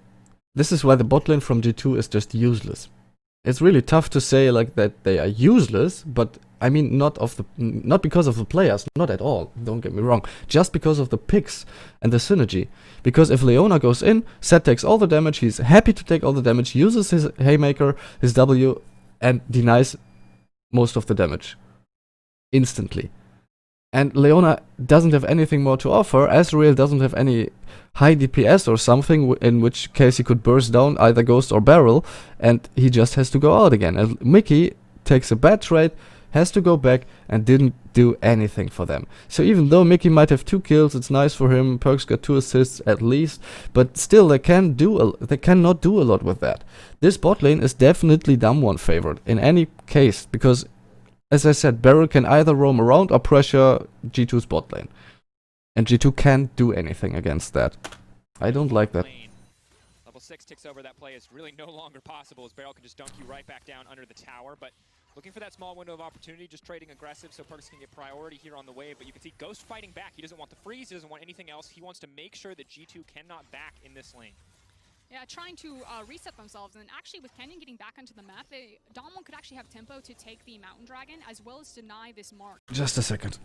This is why the bot lane from G2 is just useless. It's really tough to say like that they are useless, but I mean not because of the players, not at all, don't get me wrong, just because of the picks and the synergy. Because if Leona goes in, Seth takes all the damage, he's happy to take all the damage, uses his Haymaker, his W, and denies most of the damage instantly. And Leona doesn't have anything more to offer. Azrael doesn't have any high DPS or something, in which case he could burst down either Ghost or Barrel, and he just has to go out again. And Mickey takes a bad trade, has to go back, and didn't do anything for them. So even though Mickey might have 2 kills, it's nice for him, Perkz got 2 assists at least, but still they cannot do a lot with that. This bot lane is definitely Damwon favored in any case, because as I said, Barrel can either roam around or pressure G2's bot lane. And G2 can't do anything against that. I don't like that. Level 6 ticks over, that play is really no longer possible, as Barrel can just dunk you right back down under the tower, but looking for that small window of opportunity, just trading aggressive so Perkz can get priority here on the wave, but you can see Ghost fighting back. He doesn't want the freeze, he doesn't want anything else. He wants to make sure that G2 cannot back in this lane. Yeah, trying to reset themselves, and actually with Kenyon getting back onto the map, Damwon could actually have tempo to take the Mountain Dragon, as well as deny this mark. Just a second.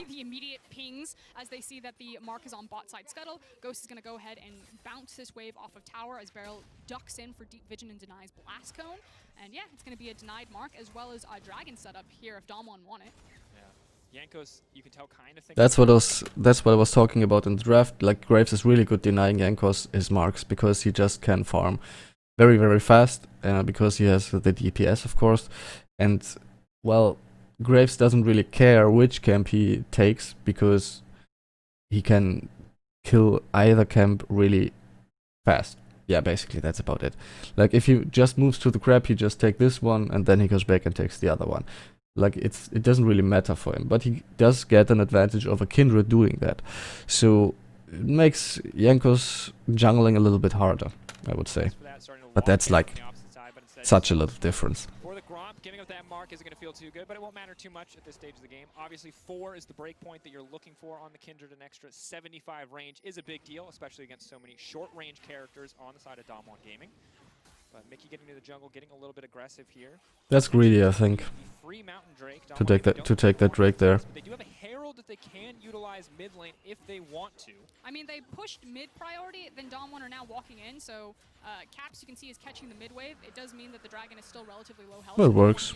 The immediate pings as they see that the mark is on bot side scuttle. Ghost is going to go ahead and bounce this wave off of tower as Barrel ducks in for deep vision and denies blast cone. And yeah, it's going to be a denied mark as well as a dragon setup here if Damwon won it. Yeah, Jankos, you can tell, kind of. That's what I was talking about in the draft. Like Graves is really good denying Jankos his marks because he just can farm very very fast, because he has the DPS of course, and well, Graves doesn't really care which camp he takes because he can kill either camp really fast. Yeah, basically that's about it. Like if he just moves to the crab, he just takes this one and then he goes back and takes the other one. Like it doesn't really matter for him, but he does get an advantage of a Kindred doing that. So it makes Jankos jungling a little bit harder, I would say. But that's like such a little difference. Giving up that mark isn't going to feel too good, but it won't matter too much at this stage of the game. Obviously, 4 is the break point that you're looking for on the Kindred. An extra 75 range is a big deal, especially against so many short-range characters on the side of Damwon Gaming. But Mickey getting to the jungle, getting a little bit aggressive here. That's greedy, I think, free Mountain Drake, to take that Drake there. But they do have a Herald that they can utilize mid lane if they want to. I mean, they pushed mid priority, then Damwon are now walking in, so Caps, you can see, is catching the mid wave. It does mean that the dragon is still relatively low health. Well, it works,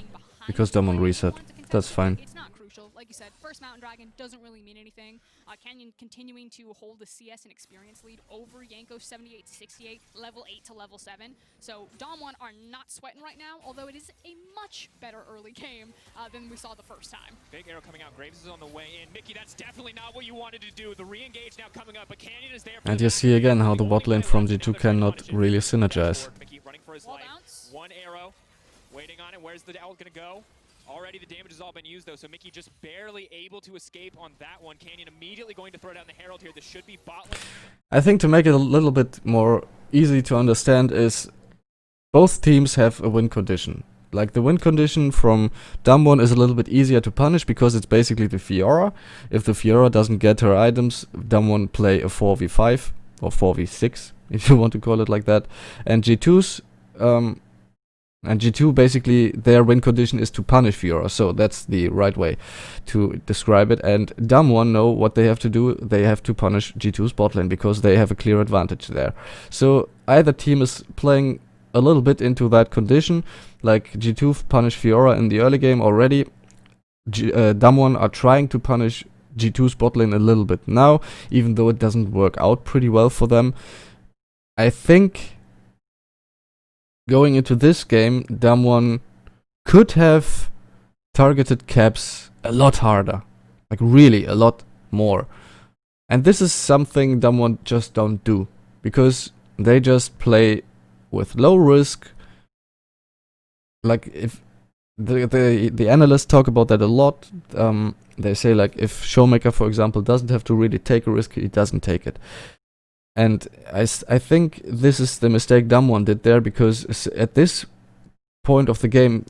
because Damwon reset. That's fine. It's not crucial. Like you said, first Mountain Dragon doesn't really mean anything. Canyon continuing to hold the CS and experience lead over Yanko 78-68, level 8 to level 7. So Damwon are not sweating right now, although it is a much better early game than we saw the first time. Big arrow coming out. Graves is on the way in. Mickey, that's definitely not what you wanted to do. The re-engage now coming up, but Canyon is there. And you see again how the bot lane from G2 cannot really synergize. Mickey running for his life. One arrow, waiting on it. Where's the ult gonna go? Already the damage has all been used though, so Mickey just barely able to escape on that one. Canyon immediately going to throw down the Herald here. This should be bot lane. I think to make it a little bit more easy to understand is both teams have a win condition. Like the win condition from Damwon is a little bit easier to punish because it's basically the Fiora. If the Fiora doesn't get her items, Damwon play a 4v5 or 4v6 if you want to call it like that. And G2's and G2 basically their win condition is to punish Fiora, so that's the right way to describe it. And Damwon know what they have to do. They have to punish G2's bot lane because they have a clear advantage there. So either team is playing a little bit into that condition, like G2 punished Fiora in the early game already. Damwon are trying to punish G2's bot lane a little bit now, even though it doesn't work out pretty well for them. I think going into this game, Damwon could have targeted Caps a lot harder. Like really a lot more. And this is something Damwon just don't do. Because they just play with low risk. Like if the analysts talk about that a lot. They say like if Showmaker, for example, doesn't have to really take a risk, he doesn't take it. And I think this is the mistake Damwon did there, because at this point of the game,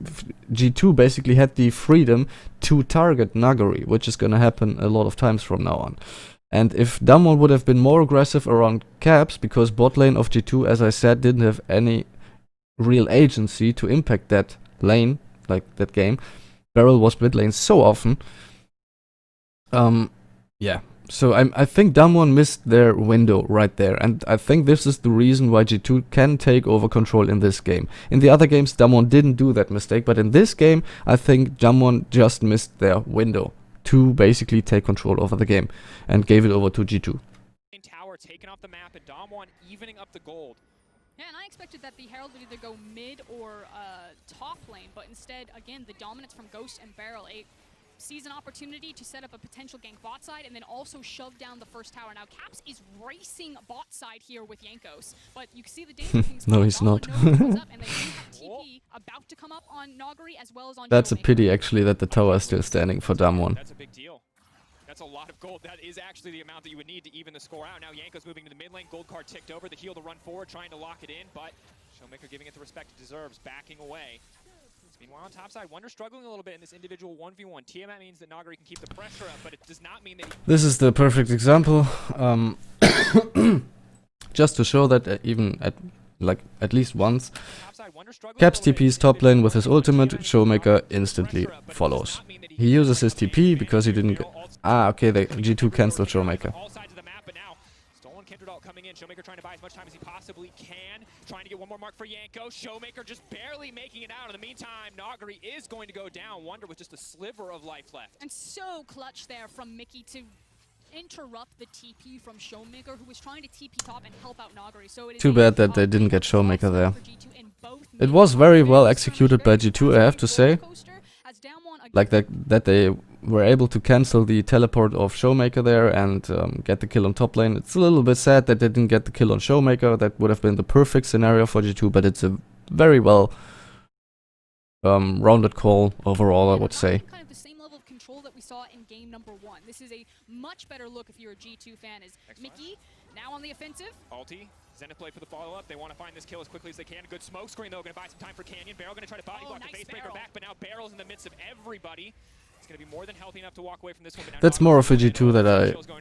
G2 basically had the freedom to target Nagori, which is gonna happen a lot of times from now on. And if Damwon would have been more aggressive around Caps, because bot lane of G2, as I said, didn't have any real agency to impact that lane, like that game. Beryl was mid lane so often. Yeah. So I think Damwon missed their window right there, and I think this is the reason why G2 can take over control in this game. In the other games, Damwon didn't do that mistake, but in this game, I think Damwon just missed their window to basically take control over the game and gave it over to G2. Tower taken off the map and Damwon evening up the gold. Yeah, and I expected that the Herald would either go mid or top lane, but instead, again, the dominance from Ghost and Beryl, sees an opportunity to set up a potential gank bot side and then also shove down the first tower. Now Caps is racing bot side here with Jankos, but you can see the danger things. No, he's not. And they do have TP about to come up on Nagori as well as on That's a Showmaker. pity actually that the tower is still standing for Damwon. That's a big deal. That's a lot of gold. That is actually the amount that you would need to even the score out. Now Jankos moving to the mid lane, gold card ticked over, the heal to run forward, trying to lock it in, but Showmaker giving it the respect it deserves, backing away. Meanwhile, on top side, Wonder struggling a little bit in this individual 1v1. Tiamat means that Nagori can keep the pressure up, but it does not mean that This is the perfect example. Just to show that even at least once, Caps TP's top lane with his ultimate, Showmaker instantly follows. He uses his TP because he didn't get... okay, the G2 cancelled Showmaker. coming in. Showmaker trying to buy as much time as he possibly can. Trying to get one more mark for Yanko. Showmaker just barely making it out. In the meantime, Nagori is going to go down. Wonder with just a sliver of life left. And so clutch there from Mickey to interrupt the TP from Showmaker, who was trying to TP top and help out Nagori. So it is Too bad that they didn't get Showmaker there. It was very well executed by G2, I have to say. Like that they were able to cancel the teleport of Showmaker there and get the kill on top lane. It's a little bit sad that they didn't get the kill on Showmaker. That would have been the perfect scenario for G2, but it's a very well rounded call overall, I would say. Kind of the same level of control that we saw in game number 1. This is a much better look if you're a G2 fan. Is Mickey now on the offensive? Ulti. Zenith play for the follow-up. They want to find this kill as quickly as they can. A good smoke screen, though. Going to buy some time for Canyon. Beryl going to try to body block the base breaker back, but now Beryl's in the midst of everybody. It's going to be more than healthy enough to walk away from this one. That's more of a G2 that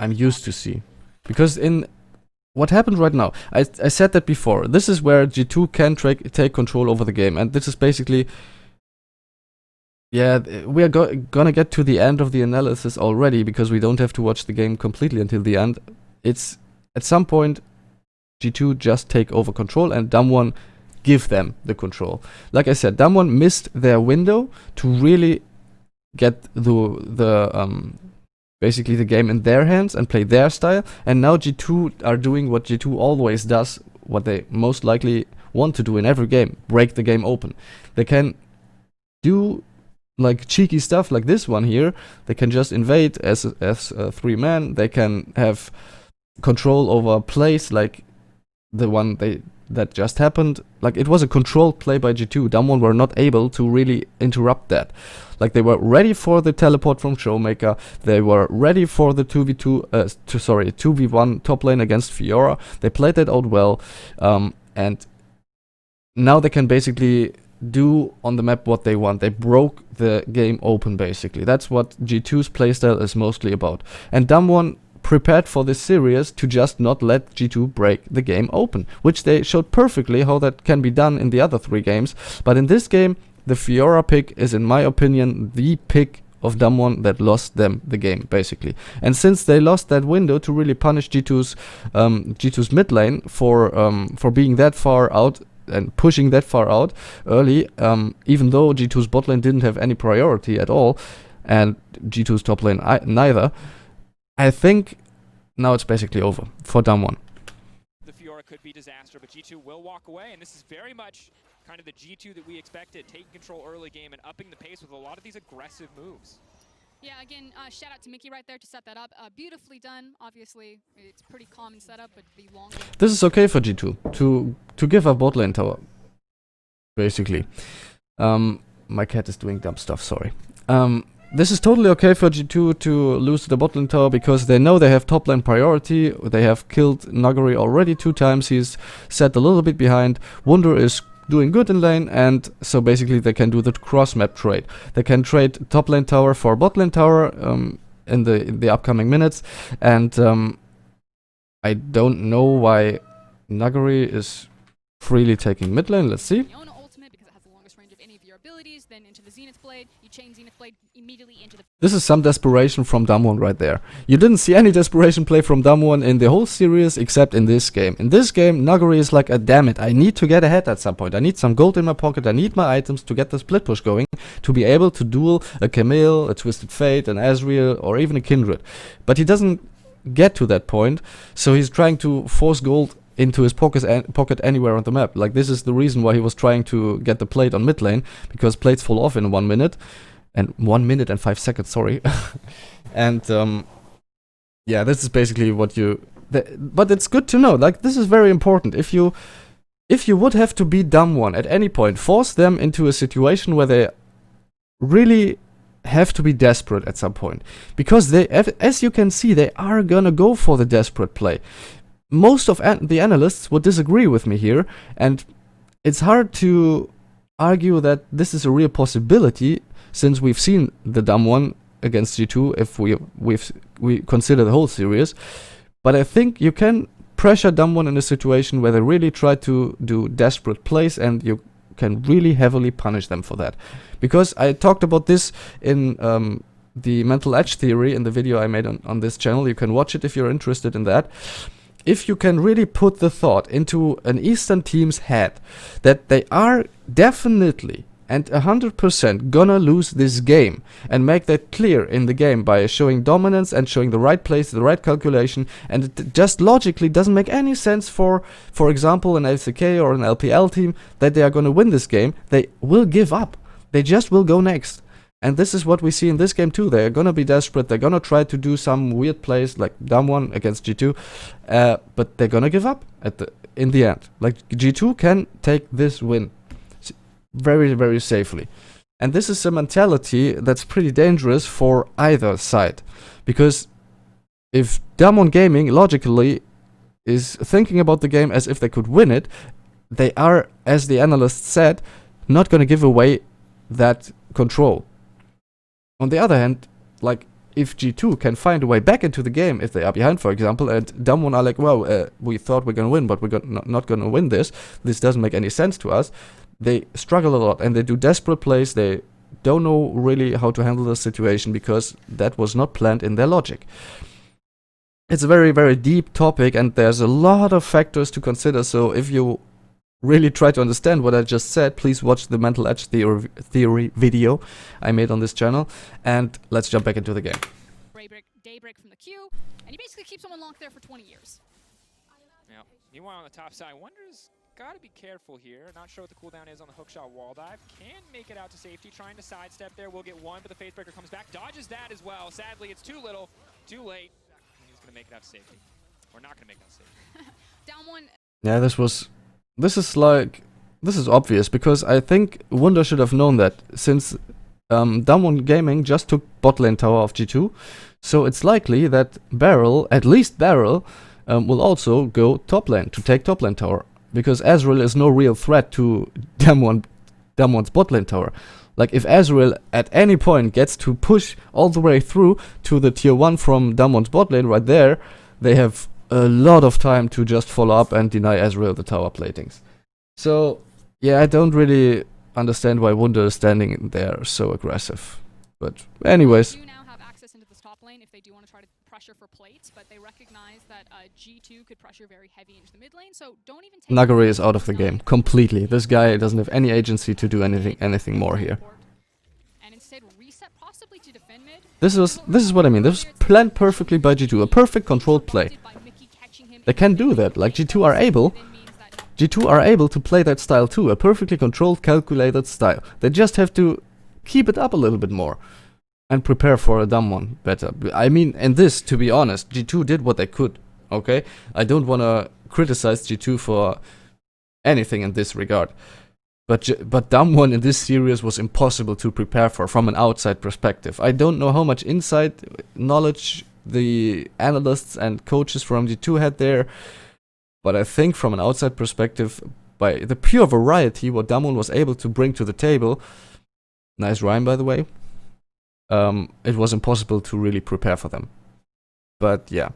I'm used to see. Because in what happened right now, I said that before. This is where G2 can take control over the game. And this is basically... Yeah, we are gonna get to the end of the analysis already, because we don't have to watch the game completely until the end. It's at some point G2 just take over control and Damwon give them the control. Like I said, Damwon missed their window to really get the basically the game in their hands and play their style, and now G2 are doing what G2 always does, what they most likely want to do in every game: break the game open. They can do like cheeky stuff like this one here. They can just invade as a 3-man. They can have control over plays like the one that just happened. Like, it was a controlled play by G2. Damwon were not able to really interrupt that. Like, they were ready for the teleport from Showmaker. They were ready for the 2v1 top lane against Fiora. They played that out well, and now they can basically do on the map what they want. They broke the game open, basically. That's what G2's playstyle is mostly about. And Damwon prepared for this series to just not let G2 break the game open, which they showed perfectly how that can be done in the other 3 games. But in this game, the Fiora pick is, in my opinion, the pick of Damwon that lost them the game, basically. And since they lost that window to really punish G2's mid lane for being that far out and pushing that far out early, even though G2's bot lane didn't have any priority at all, and G2's top lane neither, I think now it's basically over for Damwon. The Fiora could be disaster, but G2 will walk away, and this is very much kind of the G2 that we expected, taking control early game and upping the pace with a lot of these aggressive moves. Yeah, again, shout out to Mickey right there to set that up. Beautifully done. Obviously, it's pretty common setup, but the long game. This is okay for G2 to give up bot lane tower, basically. My cat is doing dumb stuff, sorry. This is totally okay for G2 to lose the bot lane tower because they know they have top lane priority. They have killed Nagori already 2 times. He's set a little bit behind. Wunder is doing good in lane, and so basically they can do the cross map trade. They can trade top lane tower for bot lane tower in the upcoming minutes, and I don't know why Nagori is freely taking mid lane. Let's see. Fiona ultimate because it has the longest range of any of your abilities. Then into the Zenith Blade, you chain Zenith Blade immediately into the. This is some desperation from Damwon right there. You didn't see any desperation play from Damwon in the whole series except in this game. In this game, Nagori is like, damn it, I need to get ahead at some point. I need some gold in my pocket. I need my items to get the split push going to be able to duel a Camille, a Twisted Fate, an Azriel, or even a Kindred. But he doesn't get to that point, so he's trying to force gold into his pocket anywhere on the map. Like, this is the reason why he was trying to get the plate on mid lane, because plates fall off in 1 minute. And 1 minute and 5 seconds, sorry. And yeah, this is basically what you. But it's good to know. Like, this is very important. If you would have to beat Damwon at any point, force them into a situation where they really have to be desperate at some point, because they, as you can see, they are gonna go for the desperate play. Most of the analysts would disagree with me here, and it's hard to argue that this is a real possibility, since we've seen the Damwon against G2 if we consider the whole series. But I think you can pressure Damwon in a situation where they really try to do desperate plays, and you can really heavily punish them for that. Because I talked about this in the mental edge theory in the video I made on this channel. You can watch it if you're interested in that. If you can really put the thought into an Eastern team's head that they are definitely and 100% gonna lose this game, and make that clear in the game by showing dominance and showing the right place, the right calculation, and it just logically doesn't make any sense for example, an LCK or an LPL team that they are gonna win this game, they will give up. They just will go next. And this is what we see in this game too. They're gonna be desperate, they're gonna try to do some weird plays like Damwon against G2, but they're gonna give up in the end. Like, G2 can take this win very, very safely. And this is a mentality that's pretty dangerous for either side. Because if Damwon Gaming logically is thinking about the game as if they could win it, they are, as the analyst said, not going to give away that control. On the other hand, like, if G2 can find a way back into the game, if they are behind, for example, and Damwon are like, well, we thought we're going to win, but we're not going to win this doesn't make any sense to us, they struggle a lot, and they do desperate plays. They don't know really how to handle the situation, because that was not planned in their logic. It's a very, very deep topic, and there's a lot of factors to consider, so if you really try to understand what I just said, please watch the mental edge theory video I made on this channel, and let's jump back into the game. Daybreak from the queue, and you basically keep someone locked there for 20 years. Yeah. Meanwhile, on the top side, Wonder's got to be careful here. Not sure what the cooldown is on the hookshot wall dive. Can make it out to safety. Trying to sidestep there. Will get one, but the Facebreaker comes back. Dodges that as well. Sadly, it's too little, too late. He's going to make it out to safety. Or not going to make it out to safety. Down one. Yeah, this is obvious, because I think Wunder should have known that, since Damwon Gaming just took bot lane tower of G2, so it's likely that at least Barrel, will also go top lane to take top lane tower, because Azriel is no real threat to Damwon's bot lane tower. Like, if Ezreal at any point gets to push all the way through to the tier 1 from Damwon's bot lane right there, they have a lot of time to just follow up and deny Ezreal the tower platings. So, yeah, I don't really understand why Wunder is standing there so aggressive. But anyways. They do now have access into this top lane if they do want to try to pressure for plates, but they recognize that G2 could pressure very heavy into the mid lane, so don't even take... Nagari is out of the game completely. This guy doesn't have any agency to do anything more here. And instead reset possibly to defend mid. This is what I mean. This was planned perfectly by G2, a perfect controlled play. They can do that. Like, G2 are able to play that style too, a perfectly controlled, calculated style. They just have to keep it up a little bit more and prepare for a Damwon better. I mean, and this, to be honest, G2 did what they could, okay? I don't want to criticize G2 for anything in this regard. But Damwon in this series was impossible to prepare for from an outside perspective. I don't know how much inside knowledge the analysts and coaches from G2 had there, but I think from an outside perspective, by the pure variety what Damwon was able to bring to the table, nice rhyme by the way, it was impossible to really prepare for them. But yeah,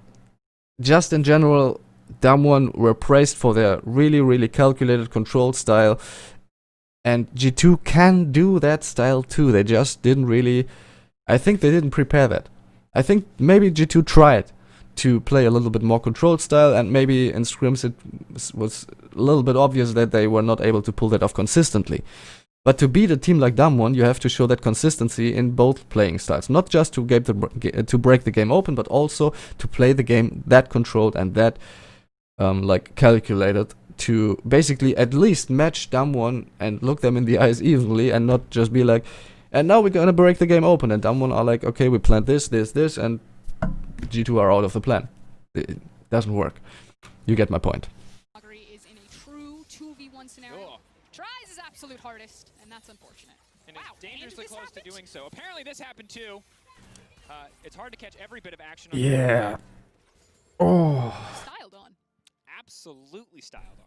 just in general, Damwon were praised for their really calculated control style, and G2 can do that style too. They just didn't really, I think they didn't prepare that. I think maybe G2 tried to play a little bit more controlled style, and maybe in scrims it was a little bit obvious that they were not able to pull that off consistently. But to beat a team like Damwon, you have to show that consistency in both playing styles. Not just to break the game open, but also to play the game that controlled and that like calculated, to basically at least match Damwon and look them in the eyes evenly, and not just be like, and now we're gonna break the game open, and Damwon are like, okay, we planned this, and G2 are out of the plan. It doesn't work. You get my point. Is in a true 2v1 scenario. Tries his absolute hardest, and that's unfortunate. And it's dangerously close to doing so. Apparently this happened too. It's hard to catch every bit of action on the oh. Styled on. Absolutely styled on.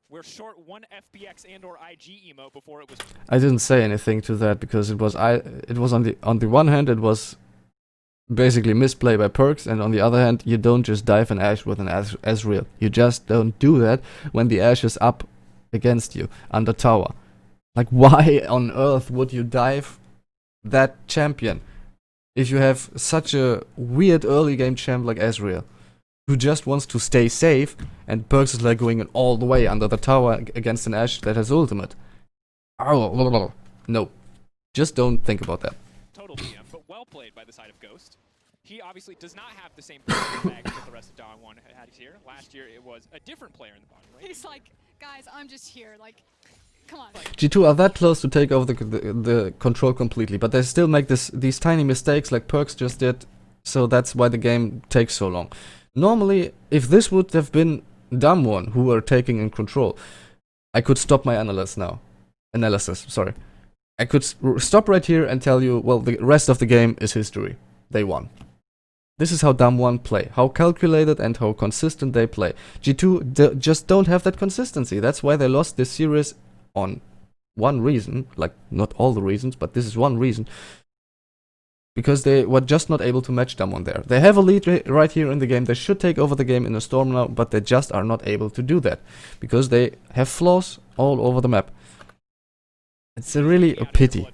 We're short one FBX and or IG emote before it was. I didn't say anything to that because it was on the one hand it was basically misplay by Perks, and on the other hand you don't just dive an Ashe with an Ezreal. You just don't do that when the Ashe is up against you under tower. Like, why on earth would you dive that champion if you have such a weird early game champ like Ezreal, who just wants to stay safe, and Perks is like going all the way under the tower against an Ashe that has ultimate? Oh, no. Just don't think about that. Total DM, but well played by the side of Ghost. He obviously does not have the same baggage that the rest of Damwon had here. Last year it was a different player in the bottom lane. He's like, guys, I'm just here, like, come on. G2 are that close to take over the control completely, but they still make these tiny mistakes like Perks just did, so that's why the game takes so long. Normally, if this would have been Damwon who were taking in control, I could stop my analysis, sorry. I could stop right here and tell you, well, the rest of the game is history. They won. This is how Damwon play, how calculated and how consistent they play. G2 just don't have that consistency. That's why they lost this series on one reason, like not all the reasons, but this is one reason. Because they were just not able to match Damwon there. They have a lead right here in the game. They should take over the game in a storm now, but they just are not able to do that. Because they have flaws all over the map. It's really a pity.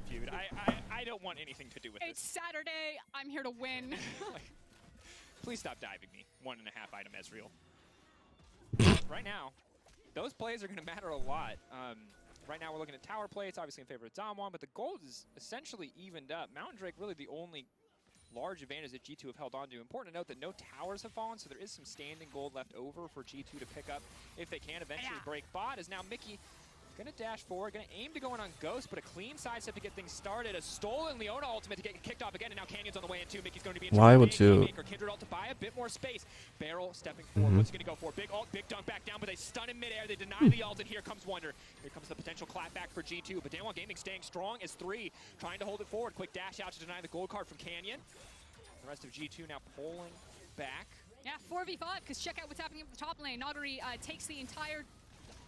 I don't want anything to do with it's this. It's Saturday. I'm here to win. Please stop diving me. 1.5 item Ezreal. Right now, those plays are going to matter a lot. Right now we're looking at tower plays, obviously in favor of Damwon, but the gold is essentially evened up. Mountain Drake really the only large advantage that G2 have held on to. Important to note that no towers have fallen, so there is some standing gold left over for G2 to pick up if they can eventually break bot. As now Mickey gonna dash forward, gonna aim to go in on Ghost, but a clean sidestep to get things started. A stolen Leona ultimate to get kicked off again, and now Canyon's on the way in too. Mickey's gonna be in. Why would you? Kindred ult to buy a bit more space. Barrel stepping forward. What's he gonna go for? Big ult, big dunk back down, but they stun in midair. They deny the ult, and here comes Wonder. Here comes the potential clapback for G2, but Damwon Gaming staying strong as 3, trying to hold it forward. Quick dash out to deny the gold card from Canyon. The rest of G2 now pulling back. Yeah, 4v5, because check out what's happening up the top lane. Nagari takes the entire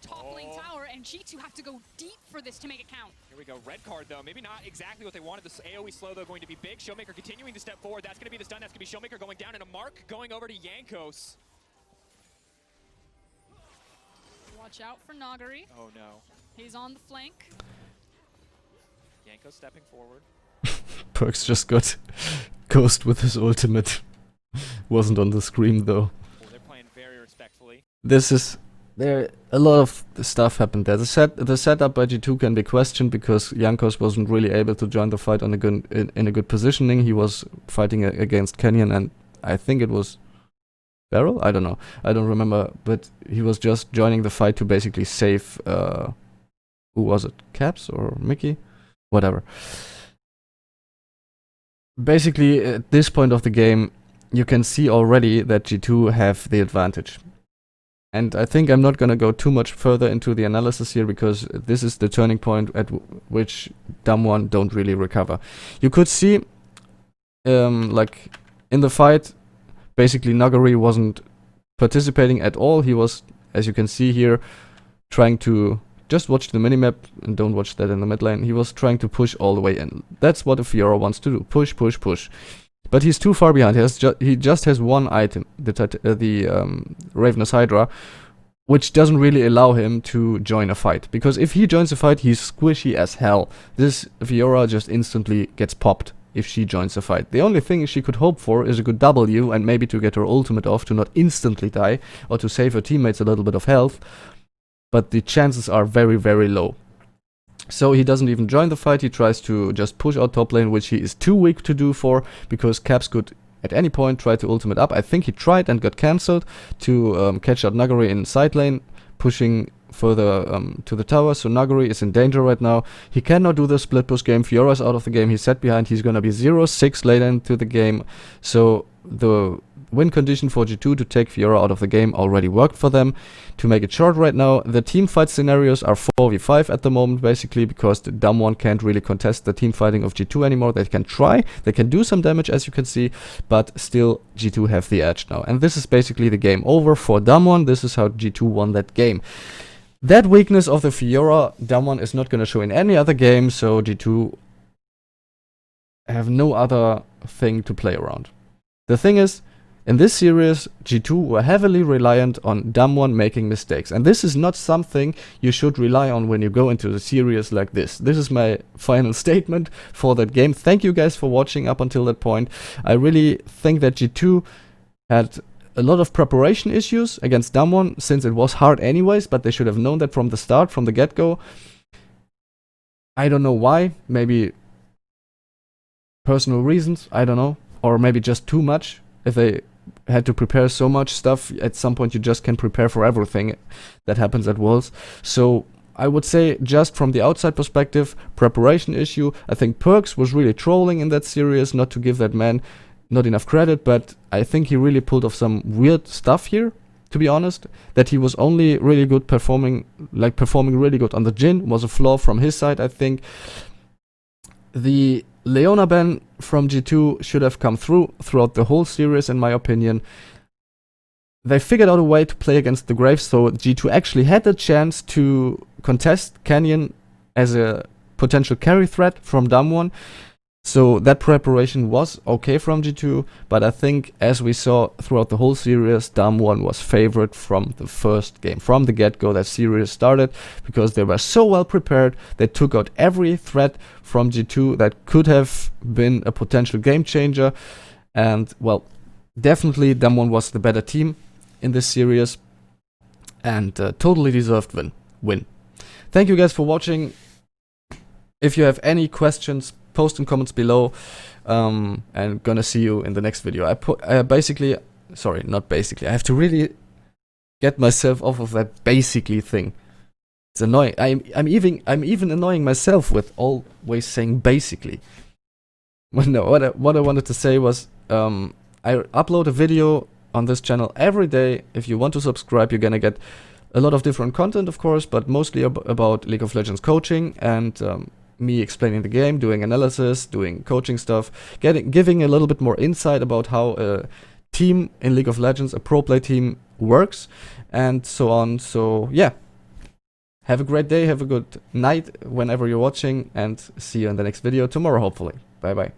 top lane Oh. tower, and G2 have to go deep for this to make it count. Here we go, red card though. Maybe not exactly what they wanted. This AoE slow though going to be big. Showmaker continuing to step forward. That's going to be the stun. That's going to be Showmaker going down, and a mark going over to Jankos. Watch out for Nagari. Oh no. He's on the flank. Jankos stepping forward. Perks just got ghost with his ultimate. Wasn't on the screen though. Oh, they're playing very respectfully. There a lot of stuff happened there. The setup by G2 can be questioned because Jankos wasn't really able to join the fight on a good in a good positioning. He was fighting against Canyon, and I think it was Barrel. I don't know. I don't remember. But he was just joining the fight to basically save. Who was it? Caps or Mickey? Whatever. Basically, at this point of the game, you can see already that G2 have the advantage. And I think I'm not going to go too much further into the analysis here because this is the turning point at which Damwon don't really recover. You could see, like, in the fight, basically Nagari wasn't participating at all. He was, as you can see here, trying to just watch the minimap and don't watch that in the mid lane. He was trying to push all the way in. That's what a Fiora wants to do. Push, push, push. But he's too far behind. He just has one item, the Ravenous Hydra, which doesn't really allow him to join a fight. Because if he joins a fight, he's squishy as hell. This Fiora just instantly gets popped if she joins a fight. The only thing she could hope for is a good W and maybe to get her ultimate off to not instantly die or to save her teammates a little bit of health. But the chances are very, very low. So he doesn't even join the fight. He tries to just push out top lane, which he is too weak to do for, because Caps could at any point try to ultimate up. I think he tried and got cancelled to catch out Nagari in side lane, pushing further to the tower. So Nagari is in danger right now. He cannot do the split push game. Fiora's out of the game. He's set behind. He's going to be 0-6 later into the game. So the win condition for G2 to take Fiora out of the game already worked for them. To make it short right now, the team fight scenarios are 4v5 at the moment, basically, because the Damwon can't really contest the team fighting of G2 anymore. They can try, they can do some damage, as you can see, but still G2 have the edge now. And this is basically the game over for Damwon. This is how G2 won that game. That weakness of the Fiora, Damwon is not going to show in any other game, so G2 have no other thing to play around. The thing is, in this series, G2 were heavily reliant on Damwon making mistakes. And this is not something you should rely on when you go into the series like this. This is my final statement for that game. Thank you guys for watching up until that point. I really think that G2 had a lot of preparation issues against Damwon, since it was hard anyways, but they should have known that from the start, from the get-go. I don't know why. Maybe personal reasons, I don't know. Or maybe just too much. If they had to prepare so much stuff, at some point you just can prepare for everything that happens at Worlds. So I would say, just from the outside perspective, preparation issue. I think Perks was really trolling in that series, not to give that man not enough credit, but I think he really pulled off some weird stuff here, to be honest. That he was only really good performing really good on the Jhin was a flaw from his side, I think. The Leona ban from G2 should have come throughout the whole series, in my opinion. They figured out a way to play against the Graves, so G2 actually had the chance to contest Canyon as a potential carry threat from Damwon. So that preparation was okay from G2, but I think, as we saw throughout the whole series, Damwon was favored from the first game. From the get-go, that series started, because they were so well prepared. They took out every threat from G2 that could have been a potential game changer. And, well, definitely Damwon was the better team in this series, and totally deserved win. Thank you guys for watching. If you have any questions, post in comments below, and gonna see you in the next video. I have to really get myself off of that basically thing. It's annoying. I'm even annoying myself with always saying basically. Well, no, what I wanted to say was, I upload a video on this channel every day. If you want to subscribe, you're gonna get a lot of different content, of course, but mostly about League of Legends coaching, and me explaining the game, doing analysis, doing coaching stuff, giving a little bit more insight about how a team in League of Legends, a pro play team, works, and so on. So yeah, have a great day, have a good night whenever you're watching, and see you in the next video tomorrow, hopefully. Bye bye.